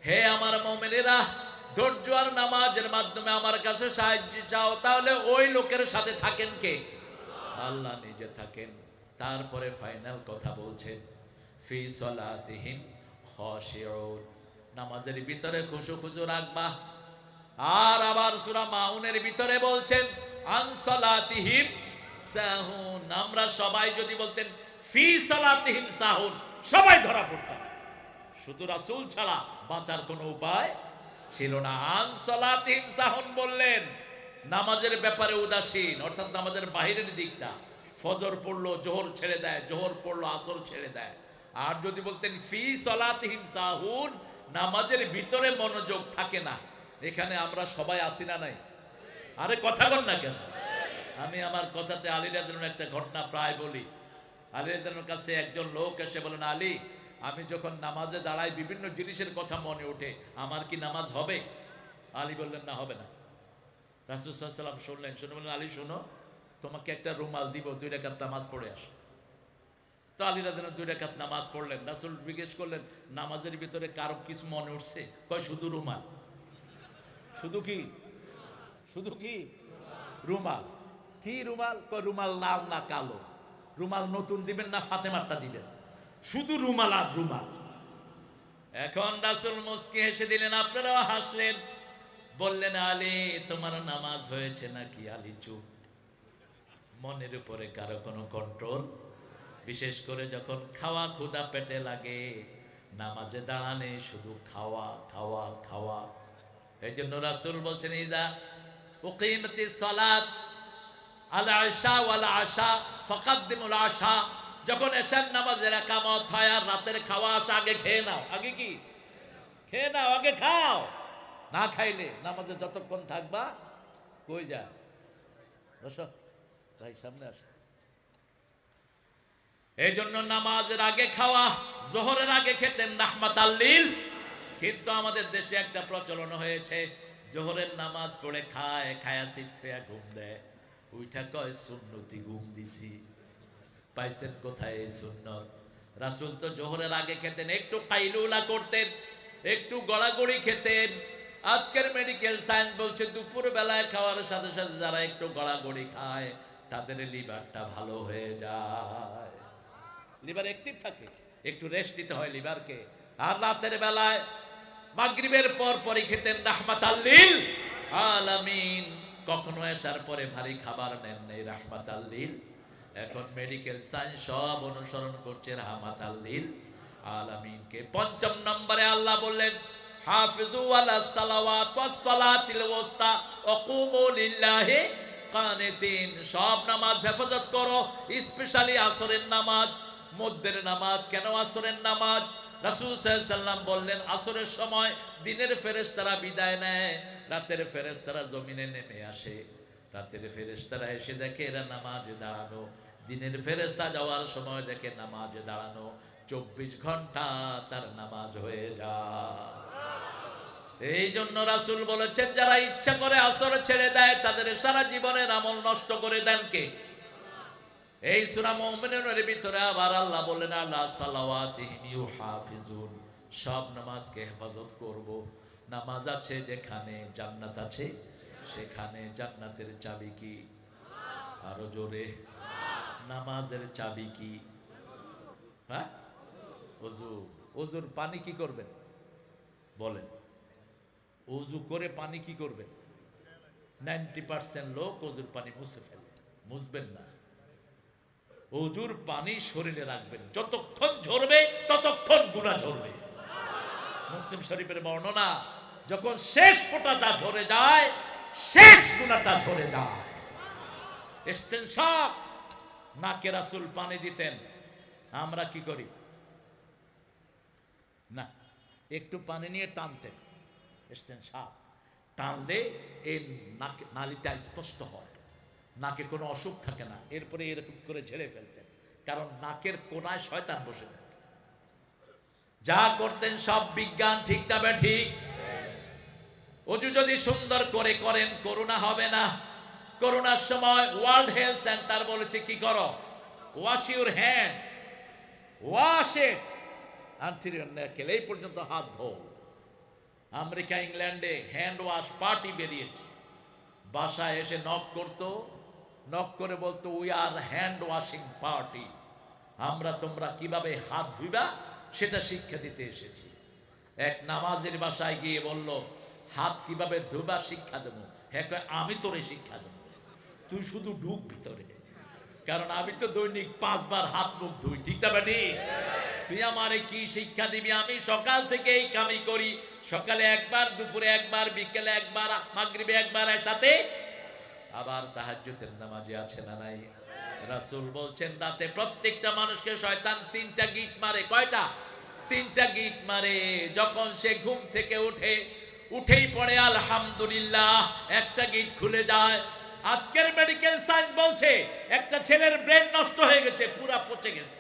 হে আমার মুমিনেরা, ধৈর্য আর নামাজের মাধ্যমে আমার কাছে সাহায্য চাও, তাহলে ওই লোকের সাথে থাকেন কে? আল্লাহ নিজে থাকেন। তারপরে ফাইনাল কথা বলছেন, ফি সলাতিহিম খাশিউন, নামাজের ভিতরে খুশু রাখবা। আর আবার সূরা মাউনের ভিতরে বলছেন আন সলাতিহিম সাহুন। আমরা সবাই যদি বলতেন ফি সলাতিহিম সাহুন, সবাই ধরা পড়তাম। শুধু রাসূল ছাড়া বাঁচার কোনো উপায় ছিল না। আন সলাতিহিম সাহুন বললেন, নামাজের ব্যাপারে উদাসীন, অর্থাৎ নামাজের বাহিরের দিকটা। ফজর পড়লো জোহর ছেড়ে দেয়, জোহর পড়লো আসর ছেড়ে দেয়। আর যদি বলতেন ফি সলাতিহিম সাহুন, নামাজের ভিতরে মনোযোগ থাকে না। এখানে আমরা সবাই আসি না নাই? আরে কথা বল না কেন? আমি আমার কথাতে আলী রাদিয়াল্লাহু একটা ঘটনা প্রায় বলি। আলী রাদিয়াল্লাহুর কাছে একজন লোক এসে বলেন, আলী, আমি যখন নামাজে দাঁড়াই বিভিন্ন জিনিসের কথা মনে ওঠে, আমার কি নামাজ হবে? আলী বললেন, না, হবে না। রাসূল সাল্লাল্লাহু আলাইহি ওয়াসাল্লাম শুনলেন, শুনে বললেন, আলী শোনো, তোমাকে একটা রুমাল দিব, 2 রাকাত নামাজ পড়ে আস। তো আলী রাদিয়াল্লাহু 2 রাকাত নামাজ পড়লেন। রাসূল জিজ্ঞেস করলেন, নামাজের ভিতরে কারো কিছু মনে উঠছে? কয় শুধু রুমাল। শুধু কি? শুধু কি? রুমাল। কি রুমাল? কয় রুমাল লাল না কালো। রুমাল নতুন দিবেন না ফাতেমারটা দিবেন? শুধু রুমাল আর রুমাল। এখন রাসূল মুস্কি হেসে দিলেন, আপনারাও হাসলেন। বললেন, আলী, তোমার নামাজ হয়েছে নাকি? আলী চুপ। মনের উপরে কারো কোনো কন্ট্রোল, বিশেষ করে যখন খাওয়া ক্ষুধা পেটে লাগে, নামাজে দাঁড়ানে শুধু খাওয়া খাওয়া খাওয়া। এই জন্য রাসূল বলছেন, ইযা উকিমাতিস সালাত আল আশা ওয়াল আশা ফাকাদ্দিমুল আশা, যখন এশার নামাজের ইকামত হয় আর রাতের খাওয়া আসা, আগে খেয়ে নাও। আগে কি? খেয়ে নাও, আগে খাও। না খাইলে নামাজে যতক্ষণ থাকবা কই যা। বসো ভাই, সামনে আসো। এই জন্য নামাজের আগে খাওয়া, জোহরের আগে খেতেন রাহমাতাল লিল। কিন্তু আমাদের দেশে একটা প্রচলন হয়েছে, জোহরের নামাজ পড়ে খায়, খায়া সিট্টা ঘুম দেয়, ওইটা কয় সুন্নতি ঘুম দিছি। পাইছেন কোথায় এই সুন্নত? রাসূল তো জোহরের আগে খেতেন, একটু কাইলুলা করতেন, একটু গড়াগড়ি খেতেন। আজকের মেডিকেল সায়েন্স বলছে দুপুর বেলায় খাওয়ার সাথে সাথে যারা একটু গড়াগড়ি খায় তাদের লিভারটা ভালো হয়ে যায়, লিভার অ্যাক্টিভ থাকে। একটু রেস্ট দিতে হয় লিভারকে। আর রাতের বেলায় মাগরিবের পর পরই খেতেন রাহমাতাল লিল আলামিন। কখনো এশার পরে ভারী খাবার নেন নাই রাহমাতাল লিল। এখন মেডিকেল সায়েন্স সব অনুসরণ করছে রাহমাতাল লিল আলামিনকে। ৫ম নম্বরে আল্লাহ বললেন, হাফিজু আলাস সালাওয়াত ওয়াস সালাতিল ওয়াসতা ওয়া কুমু লিল্লাহি কানিতিন। সব নামাজ হেফাজত করো, স্পেশালি আসরের নামাজ, মধ্যের নামাজ। কেন আসরের নামাজ? রাসূল সাল্লাল্লাহু আলাইহি সাল্লাম বললেন, আসরের সময় দিনের ফেরেশতারা বিদায় নেয়, রাতের ফেরেশতারা জমিনে নেমে আসে। রাতের ফেরেশতারা এসে দেখে এরা নামাজে দাঁড়ানো, দিনের ফেরেশতা যাওয়ার সময় দেখে নামাজে দাঁড়ানো। 24 ঘন্টা তার নামাজ হয়ে যায়। এই জন্য রাসূল বলেছেন, যারা ইচ্ছা করে আসর ছেড়ে দেয় তাদের সারা জীবনের আমল নষ্ট করে দেন কে? এই সূরা মুমিনুনের ভিতরে আবার আল্লাহ বলেন, আলা সালাওয়াতিহিম ইউহাফিজুন, সব নামাজকে হেফাজত করব। নামাজ আছে যেখানে জান্নাত আছে সেখানে। জান্নাতের চাবি কি? আরো জোরে। নামাজের চাবি কি? হ্যাঁ, ওযু। ওযুর পানি কি করবেন বলেন? ওযু করে পানি কি করবেন? 90% লোক অজুর পানি মুছে ফেলে, মুছবেন না। অজুর পানি শরীরে রাখবেন, যতক্ষণ ঝরবে ততক্ষণ গুনাহ ঝরবে। মুসলিম শরীফের বর্ণনা, যখন শেষ ফোঁটাটা ঝরে যায় শেষ গুনাহটা ঝরে যায়। ইস্তেনশাক, নাকে রাসূল পানি দিতেন, আমরা কি করি না, একটু পানি নিয়ে টানতেন। ইস্তেনশাক টানলে এই নালীটা স্পষ্ট হয়, নাকে কোনো অসুখ থাকে না। এরপরে এরকম করে ঝেড়ে ফেলতেন, কারণ নাকের কোনায় শয়তান বসে থাকে। যা করতেন সব বিজ্ঞান, ঠিক তবে ঠিক। অজু যদি সুন্দর করে করেন করোনা হবে না। করোনার সময় ওয়ার্ল্ড হেলথ সেন্টার বলেছে কি করো, wash your hand, wash it until your knuckle, এই পর্যন্ত হাত ধো। আমেরিকা, ইংল্যান্ডে হ্যান্ড ওয়াশ পার্টি বেরিয়েছে। বাসায় এসে নক করতো, নক করে বলতো we are hand washing party, আমরা তোমরা কিভাবে হাত ধুইবা সেটা শিক্ষা দিতে এসেছি। এক নামাজের বাসায় গিয়ে বলল হাত কিভাবে ধুবা শিক্ষা দেবো। হ্যাঁ, আমি তোরে শিক্ষা দেবো, তুই শুধু ঢুক ভিতরে, কারণ আমি তো দৈনিক 5 বার হাত মুখ ধুই, ঠিক না বেটি? তুই আমারে কি শিক্ষা দিবি? আমি সকাল থেকে এই কামি করি, সকালে একবার, দুপুরে একবার, বিকেলে একবার, মাগরিবে একবার, সাথে আবার তাহাজ্জুদের নামাজে আছে না নাই? রাসূল বলছেন রাতে প্রত্যেকটা মানুষকে শয়তান 3টা গিট মারে। কয়টা? 3টা গিট মারে। যখন সে ঘুম থেকে উঠেই পড়ে আলহামদুলিল্লাহ, একটা গিট খুলে যায়। আজকের মেডিকেল সায়েন্স বলছে একটা ছেলের ব্রেন নষ্ট হয়ে গেছে, পুরা পচে গেছে।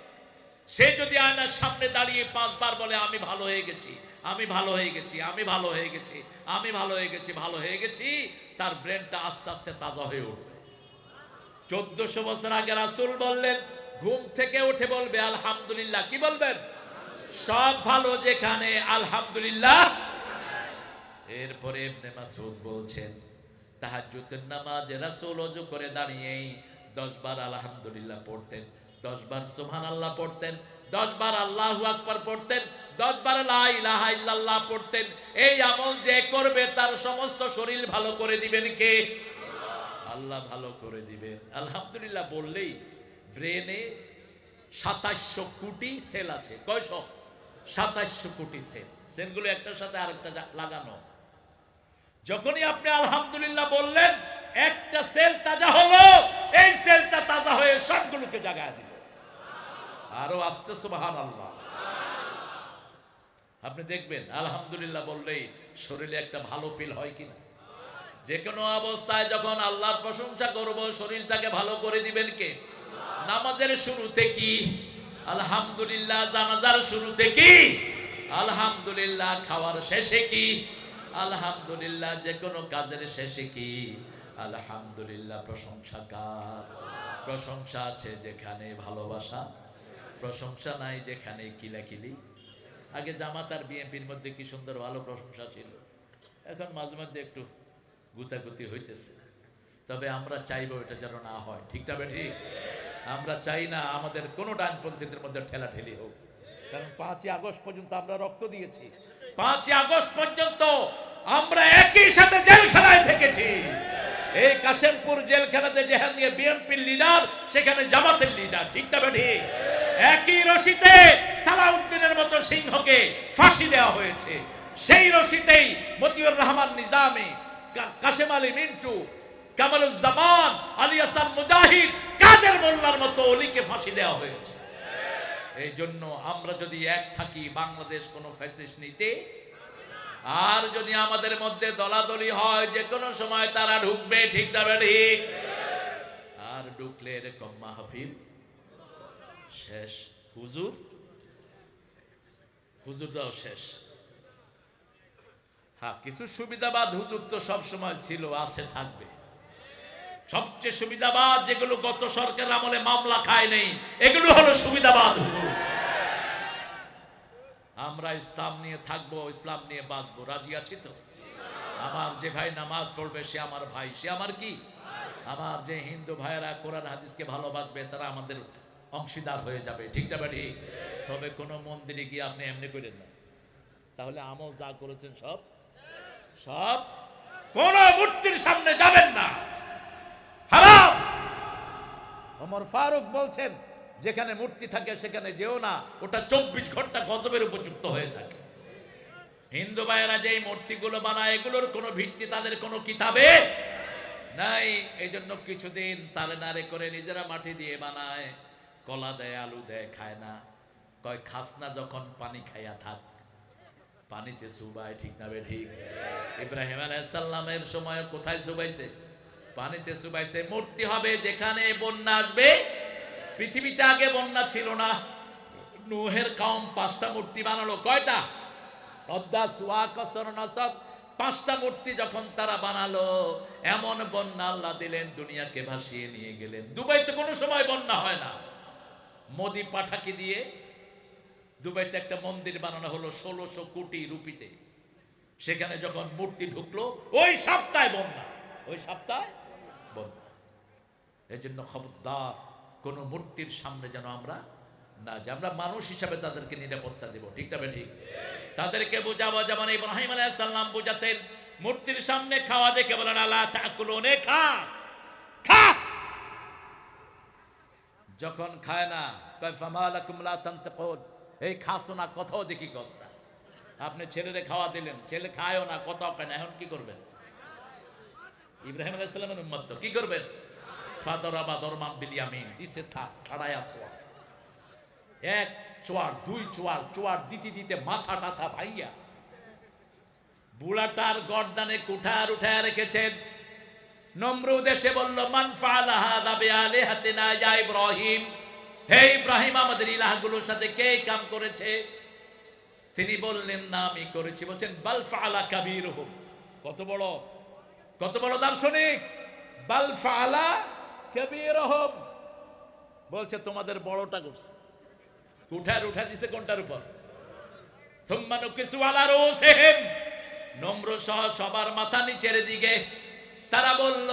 সে যদি আয়নার সামনে দাঁড়িয়ে 5 বার বলে আমি ভালো হয়ে গেছি, আমি ভালো হয়ে গেছি, আমি ভালো হয়ে গেছি, আমি ভালো হয়ে গেছি, ভালো হয়ে গেছি, তার ব্রেনটা আস্তে আস্তে তাজা হয়ে উঠবে। 1400 বছর আগে রাসূল বললেন ঘুম থেকে উঠে বলবে আলহামদুলিল্লাহ। কি বলবেন? সব ভালো যেখানে আলহামদুলিল্লাহ। এরপরে ইবনে মাসউদ বলছেন তাহাজ্জুদের নামাজে রাসূল ওযু করে দাঁড়িয়েই 10 বার আলহামদুলিল্লাহ পড়তেন, 10 বার সুবহানাল্লাহ পড়তেন, 10 বার আল্লাহু আকবার পড়তেন, 10 বার লা ইলাহা ইল্লাল্লাহ পড়তেন। এই আমল যে করবে তার সমস্ত শরীর ভালো করে দিবেন কে? আল্লাহ ভালো করে দিবেন। আলহামদুলিল্লাহ বললেই ব্রেনে 2700 কোটি সেল আছে। কয়শো? 2700 কোটি সেল। সেলগুলো একটার সাথে আরেকটা লাগানো। যখনই আপনি আলহামদুলিল্লাহ বললেন একটা সেল তাজা হলো, এই সেলটা তাজা হয়ে সবগুলোকে জাগায় দিল। আরো আস্তে সুবহানাল্লাহ। আপনি দেখবেন আলহামদুলিল্লাহ বললেই শরীরে একটা ভালো ফিল হয় কিনা। যে কোনো অবস্থায় যখন আল্লাহর প্রশংসা করব শরীরটাকে ভালো করে দিবেন কে? নামাজের শুরুতে কি আলহামদুলিল্লাহ, জানাজার শুরুতে কি আলহামদুলিল্লাহ, খাওয়ার শেষে কি আলহামদুলিল্লাহ, যে কোনো কাজের শেষে কি আলহামদুলিল্লাহ। প্রশংসা কার? প্রশংসা আছে যেখানে ভালোবাসা, প্রশংসা নাই যেখানে কিলাকিলি। আগে জামাত আর বিএনপির মধ্যে কি সুন্দর ভালো প্রশংসা ছিল, এখন মাঝে মধ্যে একটু গুতাগুতি হইতেছে। তবে আমরা চাইবো এটা যেন না হয়, ঠিক না ঠিক? আমরা চাই না আমাদের কোনো ডানপন্থীদের মধ্যে ঠেলাঠেলি হোক, কারণ 5ই আগস্ট পর্যন্ত আমরা রক্ত দিয়েছি। 5ই আগস্ট পর্যন্ত আমরা একই সাথে জেলখানায় থেকেছি। এই কাশেমপুর জেলখানাতে যেখানে বিএনপির লিডার সেখানে জামাতের লিডার, ঠিক না ঠিক? একই রশিতে সালাউদ্দিনের মতো সিংহকে ফাঁসি দেওয়া হয়েছে, সেই রশিতেই মতিউর রহমান নিজামী, কাশেম আলী মিন্টু, কামারুজ্জামান, আলী হাসান মুজাহিদ, কাদের মোল্লার মতো অলিকে ফাঁসি দেওয়া হয়েছে। এই জন্য আমরা যদি এক থাকি বাংলাদেশ কোনো ফ্যাসিস্ট নিতে, আর যদি আমাদের মধ্যে দলাদলি হয় যে কোনো সময় তারা ঢুকবে, ঠিক না ঠিক? আর ঢুকলে এরকম মাহফিল শেষ, হুজুররাও শেষ। হ্যাঁ, কিছু সুবিধাবাদ হুজুর তো সব সময় ছিল, আছে, থাকবে। সবচেয়ে সুবিধাবাদ যেগুলো গত সরকার আমলে মামলা খায় নেই, এগুলো হলো সুবিধাবাদ হুজুর। আমরা ইসলাম নিয়ে থাকবো, ইসলাম নিয়ে বাঁচবো, রাজি আছি তো? আমার যে ভাই নামাজ পড়বে সে আমার ভাই, সে আমার কি? আমার যে হিন্দু ভাইয়েরা কোরআন হাদিসকে ভালোবাসবে তারা আমাদের অংশীদার হয়ে যাবে, ঠিক না ঠিক? তবে কোনো মন্দিরে গিয়ে আপনি এমনি করেন না, তাহলে আমল যা করেছেন সব কোন মূর্তির সামনে যাবেন ওমর ফারুক বলছেন, যেখানে মূর্তি থাকে সেখানে যেও না, ওটা 24 ঘন্টা গজবের উপযুক্ত হয়ে থাকে। হিন্দু ভাইয়েরা যেই মূর্তিগুলো বানায়, এগুলোর কোনো ভিত্তি তাদের কোনো কিতাবে নাই। এই জন্য কিছুদিন তালে নাড়ে করে নিজেরা মাটি দিয়ে বানায়, কলা দেয়, আলু দেয়, খায় না। কয় খাস না যখন পানি খাইয়া থাক, পানিতে চুবায়, ঠিক না বে ঠিক? ইব্রাহিম আলাইহিস সালামের সময় কোথায় চুবাইছে? পানিতে চুবাইছে। মূর্তি হবে যেখানে বন্যা আসবে। পৃথিবীতে আগে বন্যা ছিল না। নূহের কওম 5টা মূর্তি বানালো। কয়টা? অদ্দাস, ওয়াকাসর, নাসাব, 5টা মূর্তি যখন তারা বানালো, এমন বন্যা আল্লাহ দিলেন, দুনিয়াকে ভাসিয়ে নিয়ে গেলেন। দুবাইতে কোনো সময় বন্যা হয় না। মোদি পাঠাকি দিয়ে দুবাইতে একটা মন্দির বানানো হলো 1600 কোটি রুপিতে। সেখানে যখন মূর্তি ঢুকলো, ওই সপ্তাহে বন্যা, ওই সপ্তাহে বন্যা। এই জন্য খবরদার কোন মূর্তির সামনে যেন আমরা না যাই। আমরা মানুষ হিসাবে তাদেরকে নিরাপত্তা দেব, ঠিক তবে ঠিক। তাদেরকে বোঝাবো, যেমন ইব্রাহিম আলাইহিস সালাম বোঝাতেন, মূর্তির সামনে খাওয়া দেখে বলেন আলা তাকুলুন, খা খা। যখন খায় না, কয় ফামা লাকুম লা তানতাকুন, এই খাসো না, কথাও দেখি কষ্ট। আপনি ছেলেরে খাওয়া দিলেন, ছেলে খায়ও না, কথাও খায় না, এখন কি করবেন? ইব্রাহিম আলাইহিস সালামের উম্মত তো কি করবেন? ফাদরাবা দরমান বিল ইয়ামিন, দিছে থাক, খাড়ায় আছো। এক চোয়ার, দুই চোয়ার, চোয়ার দিতে দিতে মাথা টাথা ভাইয়া বুড়াটার গর্দানে কুঠার উঠায় রেখেছেন। নমরুদ এসে বলল, মান ফাআলা হাযা বিআলিহাতিনা ইয়া ইব্রাহিম, হে ইব্রাহিম, আমাদের ইলাহগুলোর সাথে কে কাম করেছে? তিনি বললেন, না আমি করেছি। বলছেন, বাল ফাআলা কাবীরুহুম, কত বড় দার্শনিক। বাল ফাআলা কাবীরুহুম, বলছে তোমাদের বড়টা করছে। কুঠার উঠা দিছে কোনটার উপর? থুম্মা নুকিসু আলা রুসিহিম, নমরুদ সহ সবার মাথা নিচের দিকে। তারা বলল,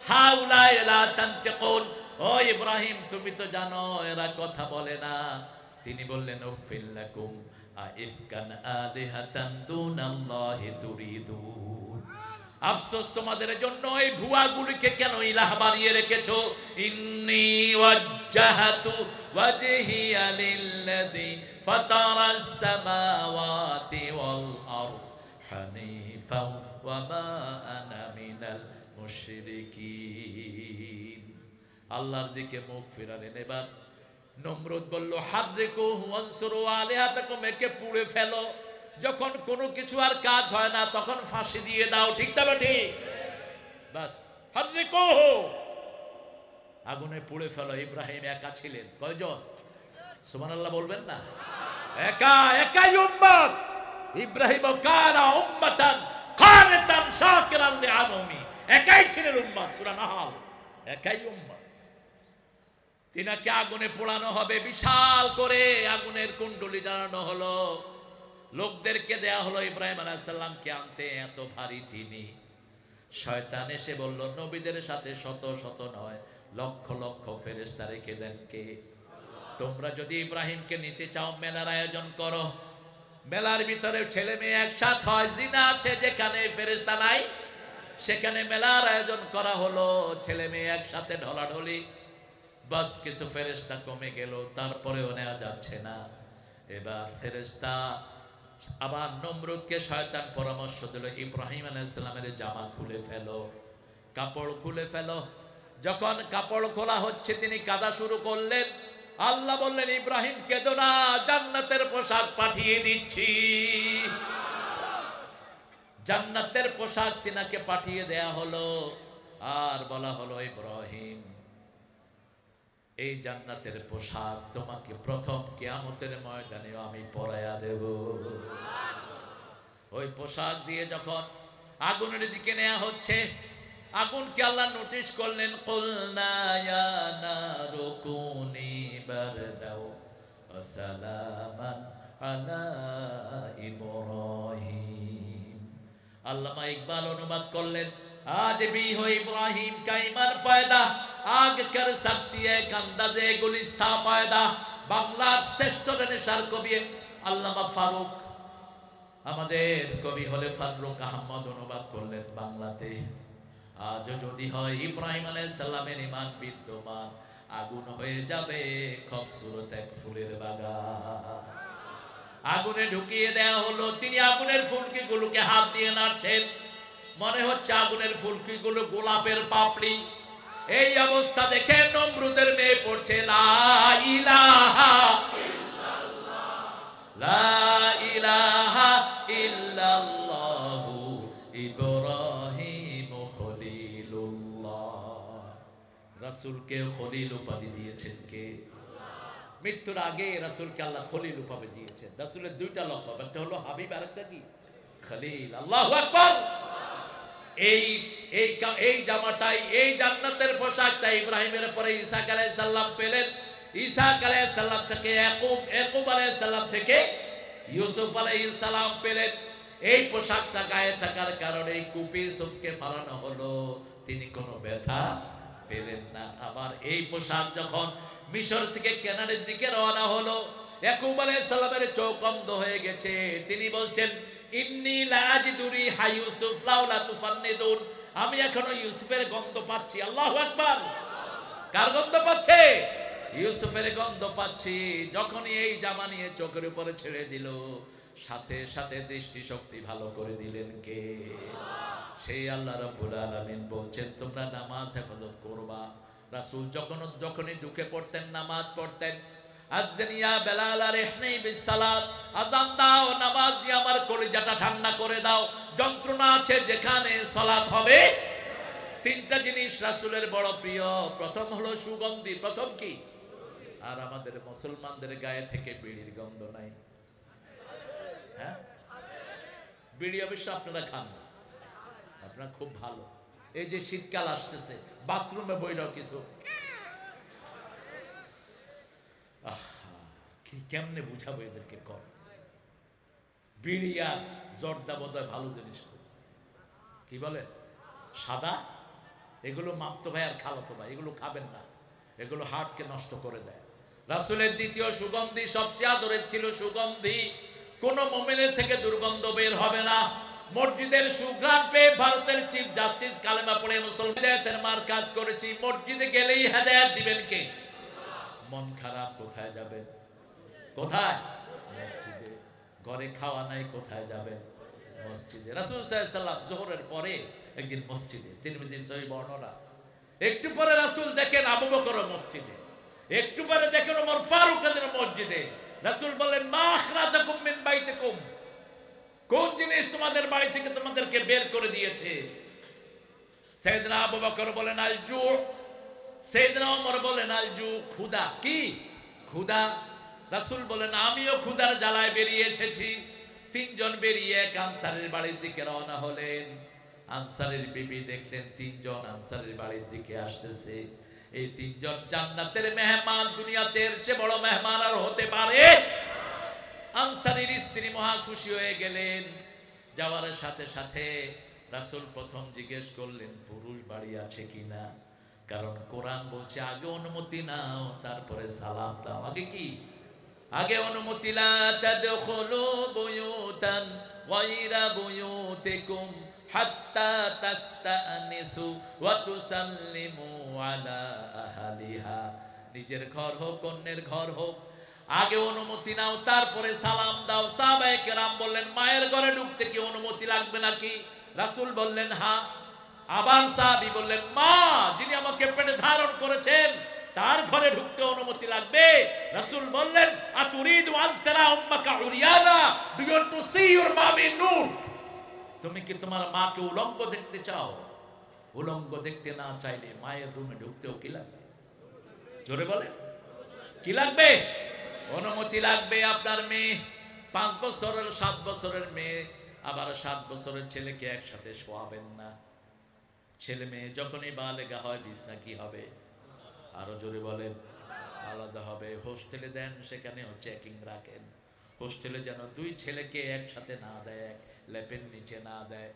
হাউলাই লা তানতিকুন, ও ইব্রাহিম তুমি তো জানো এরা কথা বলে না। তিনি বললেন, উফিল লাকুম আইফকান আলিহাতান দুনাল্লাহি তুরিদুন, আফসোস তোমাদের জন্য, এই ভুয়াগুলিকে কেন ইলাহ বানিয়ে রেখেছো। ইন্নী ওয়াজ্জাহাতু ওয়াজহিয়া লিল্লাযী ফাতারাস সামাওয়াতি ওয়াল আরদ হানিফাও ওয়া মা আনা মিনাল মুশরিকিন। আল্লাহর দিকে মুখ ফিরালেন। এবার নমরুদ বলল, হাদরিকুহু ওয়ানসুরু আলিহাতাকুম, একে পুড়ে ফেলো। যখন কোনো কিছু আর কাজ হয় না, তখন ফাঁসি দিয়ে দাও, ঠিক তবে ঠিক। বাস, হাদরিকুহু, আগুনে পুড়ে ফেলো। ইব্রাহিম একা ছিলেন। কয়জন? সুবহানাল্লাহ বলবেন না? একাই উম্মত। ইব্রাহিম কানা উম্মাতান কানিতান শাকিরান লিআনউমি, একাই ছিলেন উম্মত। সূরা নাহল, একাই উম্মত। তিনাকে আগুনে পোড়ানো হবে, বিশাল করে আগুনের কুণ্ডলি জ্বালানো হলো। লোকদেরকে দেয়া হলো ইব্রাহিম আলাইহিস সালামকে আনতে, এত ভারী তিনি। শয়তান এসে বলল, নবীদের সাথে শত শত নয়, লক্ষ লক্ষ ফেরেশতা রেখে দেন কে? তোমরা যদি ইব্রাহিমকে নিতে চাও, মেলার আয়োজন করো। মেলার ভিতরে ছেলে মেয়ে একসাথ হয়, জিনা আছে যেখানে ফেরেশতা নাই, সেখানে মেলার আয়োজন করা হলো। ছেলে মেয়ে একসাথে ঢলাঢলি, বাস কিছু ফেরেশতা কমে গেল, তারপরেও নেওয়া যাচ্ছে না। এবার ফেরেশতা আবার নমরুদকে শয়তান পরামর্শ দিল, ইব্রাহিম আলাইহিস সালামের জামা খুলে ফেলো, কাপড় খুলে ফেলো। যখন কাপড় খোলা হচ্ছে, তিনি কাঁদা শুরু করলেন। আল্লাহ বললেন, ইব্রাহিম কেঁদো না, জান্নাতের পোশাক পাঠিয়ে দিচ্ছি। জান্নাতের পোশাক তিনাকে পাঠিয়ে দেয়া হলো। আর বলা হলো, ইব্রাহিম এই জান্নাতের পোশাক তোমাকে প্রথম কিয়ামতের ময়দানে আমি পরাইয়া দেব। ওই পোশাক দিয়ে যখন আগুনের দিকে নেওয়া হচ্ছে, আগুনকে আল্লাহ নোটিশ করলেন, কুলনা ইয়া নারু কুনি বারদাও ওয়া সালামান আলা ইব্রাহিম। আল্লামা ইকবাল অনুবাদ করলেন, आज भी हो इब्राहिम का ईमान पैदा, आग कर सकती है अंदाजे गुलिस्ता पैदा। বাংলার শ্রেষ্ঠ রেনেসার কবি আল্লামা ফারুক, আমাদের কবি হলে ফারুক আহমদ অনুবাদ করলেন বাংলাতে। আজ যদি হয় ইব্রাহিম আলাইহিস সালামের ঈমান বিদ্যমান, আগুন হয়ে যাবে খুবসুরত এক ফুলের বাগান। আগুনে ঢুকিয়ে দেওয়া হলো, তিনি আগুনের ফুলকিগুলোকে হাত দিয়ে নাড়ছেন, মনে হচ্ছে আগুনের ফুলকিগুলো গোলাপের পাপড়ি। এই অবস্থা দেখে নমরুদের মেয়ে পড়ছে লা ইলাহা ইল্লাল্লাহ, লা ইলাহা ইল্লাল্লাহু ইব্রাহিম খলিলুল্লাহ। রাসূলকে খলিল উপাধি দিয়েছেন কে? মৃত্যুর আগে রাসূলকে আল্লাহ খলিল উপাধি দিয়েছেন। রাসূলের দুইটা লকব, একটা হলো হাবিব, আরেকটা কি খলিল। আল্লাহু আকবার। এই জামাটাই, এই জান্নাতের পোশাকটা ইব্রাহিমের পরে ইসহাক আলাইহিস সালাম পেলেন, ইসহাক আলাইহিস সালাম থেকে ইয়াকুব আলাইহিস সালাম থেকে ইউসুফ আলাইহিস সালাম পেলেন। এই পোশাকটা গায়ে থাকার কারণে কুপি ইউসুফকে ফালানো হলো, তিনি কোনো ব্যথা পেলেন না। আবার এই পোশাক যখন মিশর থেকে কেনানের দিকে রওনা হলো, ইয়াকুব আলাইহিস সালামের চোখ অন্ধ হয়ে গেছে, তিনি বলছেন ইন্নী লা আজিদু রিহা ইউসুফ লাউলা তুফান্নিদুন, আমি এখনো ইউসুফের গন্ধ পাচ্ছি। আল্লাহু আকবার। কার গন্ধ পাচ্ছে? ইউসুফের গন্ধ পাচ্ছি। যখনই এই জামা নিয়ে চোখের উপরে ছেড়ে দিল, সাথে সাথে দৃষ্টি শক্তি ভালো করে দিলেন কে? সেই আল্লাহ রাব্বুল আলামিন বলছেন তোমরা নামাজ হেফাজত করবা। রাসূল যখনই দুঃখে পড়তেন নামাজ পড়তেন, আযনিয়া বেলাল আরহিনি বিসসালাত, আযান দাও, নামাজ দিয়ে আমার কলিজাটা ঠান্ডা করে দাও, যন্ত্রণা আছে যেখানে সালাত হবে। তিনটা জিনিস রাসূলের বড় প্রিয়। প্রথম হলো সুগন্ধি, প্রথম কি? আর আমাদের মুসলমানদের গায়ে থেকে বিড়ির গন্ধ নাই। হ্যাঁ, বিড়ি অবশ্য আপনারা খান না, আপনারা খুব ভালো। এই যে শীতকাল আসতেছে, বাথরুমে বইরাও কিছু কেমনে বুঝাবো এদেরকে? কর বিড়ি আর জর্দা বোধহয় ভালো জিনিস, কি বলে সাদা, এগুলো মাপতো ভাই আর খালাতো ভাই, এগুলো খাবেন না, এগুলো হার্টকে নষ্ট করে দেয়। রাসূলের দ্বিতীয় সুগন্ধি সবচেয়ে আদরের ছিল সুগন্ধি। কোন মুমিনের থেকে দুর্গন্ধ বের হবে না। মসজিদের সুঘ্রাণ পেয়ে ভারতের চিফ জাস্টিস কালেমা পড়ে মুসলমানদের মার কাজ করেছি। মসজিদে গেলেই হেদায়েত দিবেন কে? মন খারাপ কোথায় যাবেন? কোথায়? মসজিদে। ঘরে খাওয়া নাই কোথায় যাবেন? মসজিদে। রাসূল সাল্লাল্লাহু আলাইহি ওয়াসাল্লাম যোহরের পরে একদিন মসজিদে, তিরমিজির সহিহ বর্ণনা, একটু পরে রাসূল দেখেন আবু বকর মসজিদে, একটু পরে দেখেন ওমর ফারুক রাদিয়াল্লাহু মসজিদে। রাসূল বলেন মা আখরাজাকুম মিন বাইতিকুম, কোন জিনিস তোমাদের বাড়ি থেকে তোমাদেরকে বের করে দিয়েছে? সাইয়েদনা আবু বকর বলেন আল জু, সাইয়েদনা ওমর বলেন আল জু, ক্ষুধা। কি ক্ষুধা? রাসূল বলেন আমিও ক্ষুধার জ্বালায় বেরিয়ে এসেছি। তিনজন বেরিয়ে এক আনসারের বাড়ির দিকে রওনা হলেন। আনসারের বিবি দেখলেন তিনজন আনসারের বাড়ির দিকে আসতেছে। এই তিনজন জান্নাতের মেহমান, দুনিয়াতে এর চেয়ে বড় মেহমান আর হতে পারে? আনসারীর স্ত্রী মহা খুশি হয়ে গেলেন। যাওয়ার সাথে সাথে রাসূল প্রথম জিজ্ঞেস করলেন পুরুষ বাড়ি আছে কিনা, কারণ কোরআন বলছে আগে অনুমতি নাও তারপরে সালাম দাও। আগে কি? আগে অনুমতি। লা তাদখুলু বুয়ুতান গায়রা বুয়ুতিকুম হাত্তা তাস্তানিসু ওয়া তুসাল্লিমু আলা আহলিহা। নিজের ঘর হোক অন্যের ঘর হোক, আগে অনুমতি নাও তারপরে সালাম দাও। সাহাবায়ে কেরাম বললেন মায়ের ঘরে ঢুকতে কি অনুমতি লাগবে নাকি? রাসূল বললেন হ্যাঁ। আবার সাহাবী বললেন মা যিনি আমাকে পেটে ধারণ করেছেন তার ঘরে ঢুকতে অনুমতি লাগবে। রাসূল বললেন আতুরিদু আন তারা উম্মাকা উরিয়ানা, do you want to see your mummy nude? তুমি কি তোমার মাকে উলঙ্গ দেখতে চাও? উলঙ্গ দেখতে না চাইলে মায়ের রুমে ঢুকতেও কি লাগবে? জোরে বলেন কি লাগবে? অনুমতি লাগবে। আপনার মেয়ে 5 বছরের 7 বছরের মেয়ে আবার 7 বছরের ছেলেকে একসাথে শোয়াবেন না। ছেলে মেয়ে যখনই বালেগা হয় বিছনা কি হবে? আরো জোরে বলেন আলাদা হবে। হোস্টেলে দেন, সেখানেও চেকিং রাখেন। হোস্টেলে যেন 2 ছেলেকে একসাথে না দেয়, এক ল্যাপের নিচে না দেয়,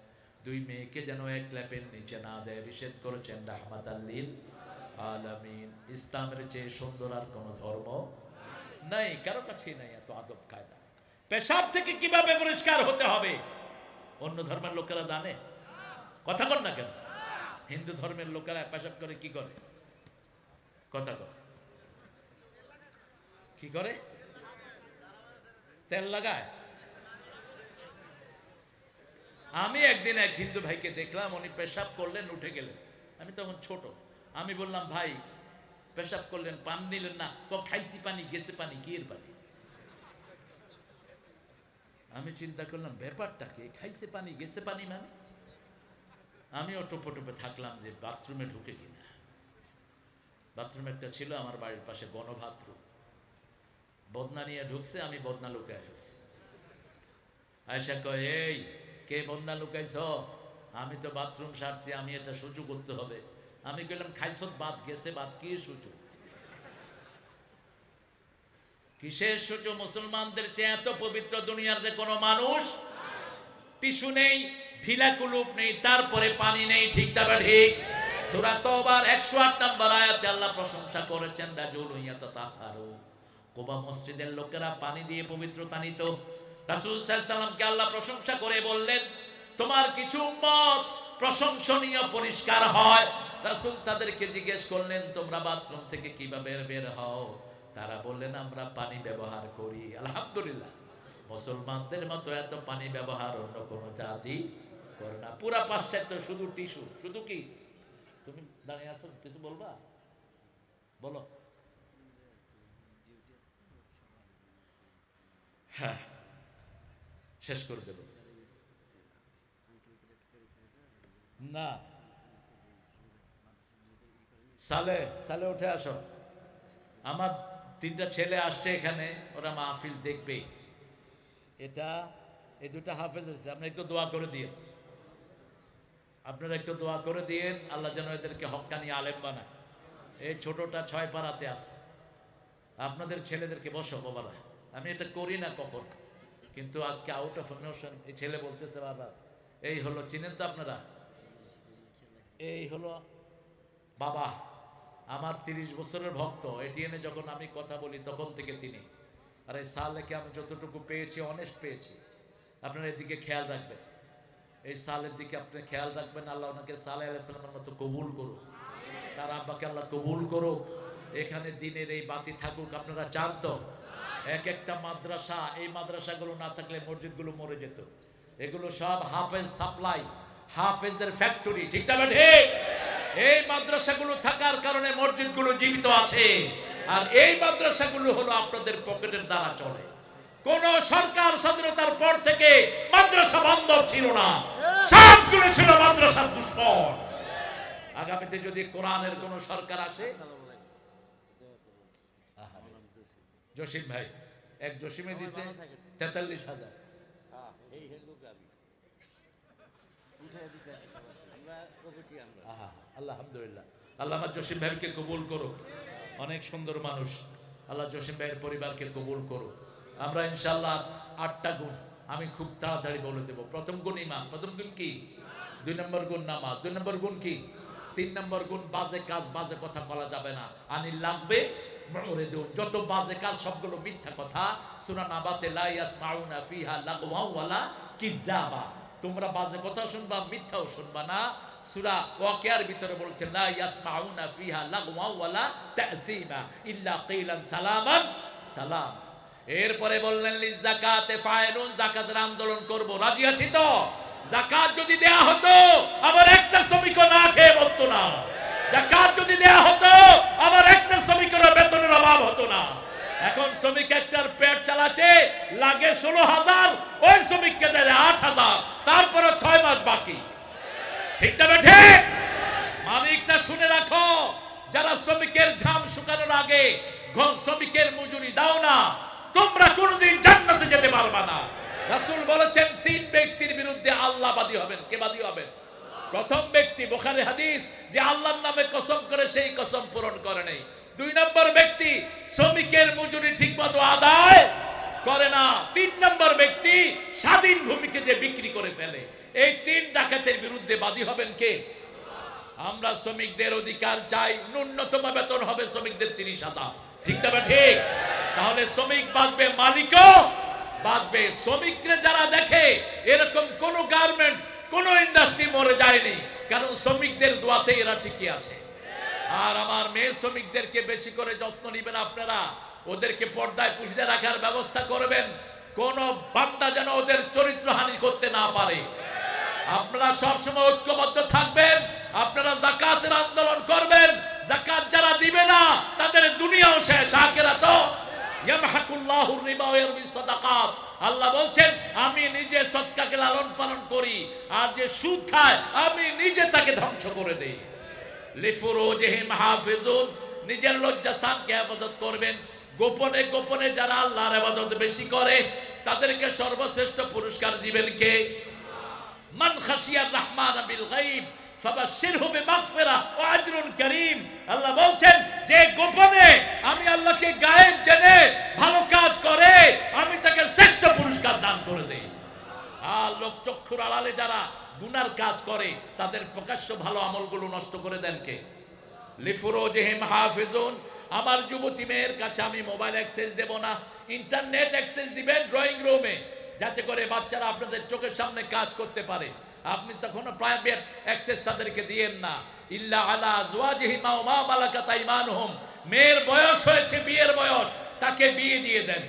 2 মেয়েকে যেন এক ল্যাপের নিচে না দেয়। নিষেধ করেছেন রাহমাতাল লিল আলামিন। ইসলামের চেয়ে সুন্দর আর কোন ধর্ম নাই, কারো কাছেই নাই এত আদব কায়দা। পেশাব থেকে কিভাবে পরিষ্কার হতে হবে অন্য ধর্মের লোকেরা জানে? কথা বল না কেন? হিন্দু ধর্মের লোকেরা পেশাব করে কি করে? কথা কর কি করে? তেল লাগায়। আমি একদিন এক হিন্দু ভাইকে দেখলাম, উনি পেশাব করলেন, উঠে গেলেন। আমি তখন ছোট, আমি বললাম, ভাই পেশাব করলেন, পানি নিলেন না? খাইছি পানি, গেছে পানি, কি এর পানি? আমি চিন্তা করলাম ব্যাপারটা কি, খাইছে পানি গেছে পানি মানে? আমিও টোপে টোপে থাকলাম যে বাথরুমে ঢুকে কিনা। বাথরুম একটা ছিল আমার বাড়ির পাশে, গণবাথরুম। বদনা নিয়ে ঢুকছে, আমি বদনা লুকায় ফেলছি। আয়সা কয়, এই কে বদনা লুকাইছ? আমি তো বাথরুম সারছি, আমি এটা সহ্য করতে হবে। আমি কইলাম, খাইছত বাদ, গেছে বাদ, কি সহ্য? কিসের সহ্য? মুসলমানদের চেয়ে এত পবিত্র দুনিয়ার যে কোনো মানুষ, টিস্যু নেই, ঢিলা কুলুপ নেই, তারপরে পানি নেই। ঠিক না ঠিক? সূরা তওবার 108 নম্বর আয়াতে আল্লাহ প্রশংসা করেছেন, রাজুলুন ইয়াতাতাহহারু, কুবা মসজিদের লোকেরা পানি দিয়ে পবিত্রতা নিত। রাসূল সাল্লাল্লাহু আলাইহি সাল্লামকে আল্লাহ প্রশংসা করে বললেন, তোমার কিছু উম্মত প্রশংসনীয় পরিষ্কার হয়। রাসূল তাদেরকে জিজ্ঞেস করলেন, তোমরা বাথরুম থেকে কিভাবে বের হও? তারা বললেন, আমরা পানি ব্যবহার করি। আলহামদুলিল্লাহ, মুসলমানদের মতো এত পানি ব্যবহার অন্য কোন জাতি করে না। পুরা পাশ্চাত্য শুধু টিস্যু, শুধু কি? তুমি দাঁড়িয়ে আছো, কিছু বলবা? বলো। হ্যাঁ, শেষ করে দেব না। সালে সালে উঠে আসো। আমার 3টা ছেলে আসছে এখানে, ওরা মাহফিল দেখবে। এটা এই 2টা হাফেজ হয়েছে, আপনি একটু দোয়া করে দিয়ে, আপনারা একটু দোয়া করে দিয়েন, আল্লাহ যেন এদেরকে হক্কানি আলেম বানায়। এই ছোটটা 6 পাড়াতে আছে। আপনাদের ছেলেদেরকে বসো বাবারা, আমি এটা করি না কখন, কিন্তু আজকে আউট অফ ইমোশন এই ছেলে বলতেছে, বাবা এই হলো, চিনেন তো আপনারা? এই হলো বাবা, আমার 30 বছরের ভক্ত। এটিএনে যখন আমি কথা বলি তখন থেকে তিনি। আর এই সালেকে আমি যতটুকু পেয়েছি, অনেস্ট পেয়েছি। আপনারা এদিকে খেয়াল রাখবেন, এই সালের দিকে আপনি খেয়াল রাখবেন। আল্লাহ ওনাকে সালেহ আলাইহিস সালামের মতো কবুল করুক, তার আব্বাকে আল্লাহ কবুল করুক। এখানে দিনের এই বাতি থাকুক, আপনারা চান তো? এক একটা মাদ্রাসা, এই মাদ্রাসাগুলো না থাকলে মসজিদগুলো মরে যেত। এগুলো সব হাফেজ সাপ্লাই, হাফেজের ফ্যাক্টরি। ঠিক না ঠিক? এই মাদ্রাসাগুলো থাকার কারণে মসজিদগুলো জীবিত আছে। আর এই মাদ্রাসাগুলো হলো আপনাদের পকেটের দ্বারা চলে। কোন সরকার স্বাধীনতার পর থেকে মাদ্রাসা বন্ধ ছিল না, সবগুলো ছিল মাদ্রাসার দুশ্মন। আগামীতে যদি কোরআনের কোন সরকার আসে, জসিম ভাই, এক জসিমে দিছে 43,000। আলহামদুলিল্লাহ, আল্লাহ আমার জসিম ভাইকে কবুল করুক। অনেক সুন্দর মানুষ, আল্লাহ জসিম ভাইয়ের পরিবারকে কবুল করুক। আমরা ইনশাআল্লাহ 8টা গুণ আমি খুব তাড়াতাড়ি বলে দেব। প্রথম গুণ ইমান। প্রথম গুণ কি? 2 নম্বর গুণ নামাজ। 2 নম্বর গুণ কি? 3 নম্বর গুণ বাজে কাজ, বাজে কথা বলা যাবে না। আনিল লাগবে যত বাজে কাজ সবগুলো মিথ্যা কথা। সূরা নাবাতে লা ইয়াসমাউনা ফিহা লাগওয়া ওয়ালা কিযাবা, তোমরা বাজে কথা শুনবা, মিথ্যাও শুনবা না। সূরা ওয়াকিয়ার ভিতরে বলছে লা ইয়াসমাউনা ফিহা লাগওয়া ওয়ালা তা'সিমা ইল্লা কিলান সালামান সালাম। এরপরে বললেন লিযাকাতে ফাইলুন, যাকাতের আন্দোলন করব। রাজি আছি তো? যাকাত যদি দেয়া হতো আমার একটা শ্রমিকও না খেয়ে মরতো না। যাকাত যদি দেয়া হতো আমার একটা শ্রমিকের বেতনের অভাব হতো না। এখন শ্রমিক একটার পেট চালাতে লাগে 16,000, ওই শ্রমিককে দেয় 8,000, তারপরে 6 মাস বাকি। ঠিক না ঠিক? মালিকটা শুনে রাখো, যারা শ্রমিকের ঘাম শুকানোর আগে শ্রমিকের মজুরি দাও না, তোমরা কোনোদিন জান্নাতে যেতে পারবে না। রাসূল বলেছেন 3 ব্যক্তির বিরুদ্ধে আল্লাহ বাদী হবেন। কে বাদী হবেন? প্রথম ব্যক্তি, বুখারী হাদিস, যে আল্লাহর নামে কসম করে সেই কসম পূরণ করে নাই। 2 নম্বর ব্যক্তি, শ্রমিকের মজুরি ঠিকমতো আদায় করে না। 3 নম্বর ব্যক্তি, স্বাধীন ভূমিকে যে বিক্রি করে ফেলে। এই 3 ডাকাতের বিরুদ্ধে বাদী হবেন কে? আমরা শ্রমিকদের অধিকার চাই, ন্যূনতম বেতন হবে শ্রমিকদের 30,000। ঠিক না ঠিক? তাহলে শ্রমিক বাঁচবে, মালিকও বাঁচবে। শ্রমিকরা যারা দেখে এরকম কোন গার্মেন্টস, কোন ইন্ডাস্ট্রি মরে যায়নি, কারণ শ্রমিকদের দোয়াতে এরা টিকে আছে। আর আমার মেয়ে শ্রমিকদেরকে বেশি করে যত্ন নেবেন আপনারা। ওদেরকে পর্দায় পুষিয়ে রাখার ব্যবস্থা করবেন, কোন বান্দা যেন ওদের চরিত্রহানি করতে না পারে। আপনারা সবসময় ঐক্যবদ্ধ থাকবেন, আপনারা যাকাতের আন্দোলন করবেন। যাকাত যারা দিবে না তাদের দুনিয়াও শেষ, আখিরাতও। ইয়ামহাকুল্লাহুর রিবা ওয়া ইয়ারবিস সাদাকাত। আল্লাহ বলছেন আমি নিজে সদকাকে লালন পালন করি, আর যে সুদ খায় আমি নিজে তাকে ধ্বংস করে দেই। লিফুরুজিহিম হাফিজুন, নিজের লজ্জাস্থানকে হেফাজত করবেন। গোপনে গোপনে যারা আল্লাহর ইবাদত বেশি করে তাদেরকে সর্বশ্রেষ্ঠ পুরস্কার দিবেন কে? মান খাশিয়ার রহমান বিল গায়ব ফাবাশশিরহু বিমাগফিরা ওয়া আজরুন কারীম। আল্লাহ বলছেন যে গোপনে আমি আল্লাহকে গায়েব জেনে ভালো কাজ করে আমি তাকে শ্রেষ্ঠ পুরস্কার দান করে দেই। আর লোক চক্ষুর আড়ালে যারা গুনার কাজ করে তাদের প্রকাশ্য ভালো আমলগুলো নষ্ট করে দেন কে? লিফুরুজিহিম হাফিজুন। আমার যুবতী মেয়ের কাছে আমি মোবাইল অ্যাক্সেস দেব না, ইন্টারনেট অ্যাক্সেস দিবেন ড্রয়িং রুমে, যাতে করে বাচ্চারা আপনাদের চোখের সামনে কাজ করতে পারে। আপনি তখন প্রাইভেট অ্যাক্সেস তাদেরকে দিয়েন না। ইল্লা আলা আজওয়াজিহিম ওয়া মা মালাকাত আইমানুহুম, মেয়ের বয়স হয়েছে, বিয়ের বয়স, তাকে বিয়ে দিয়ে দেন।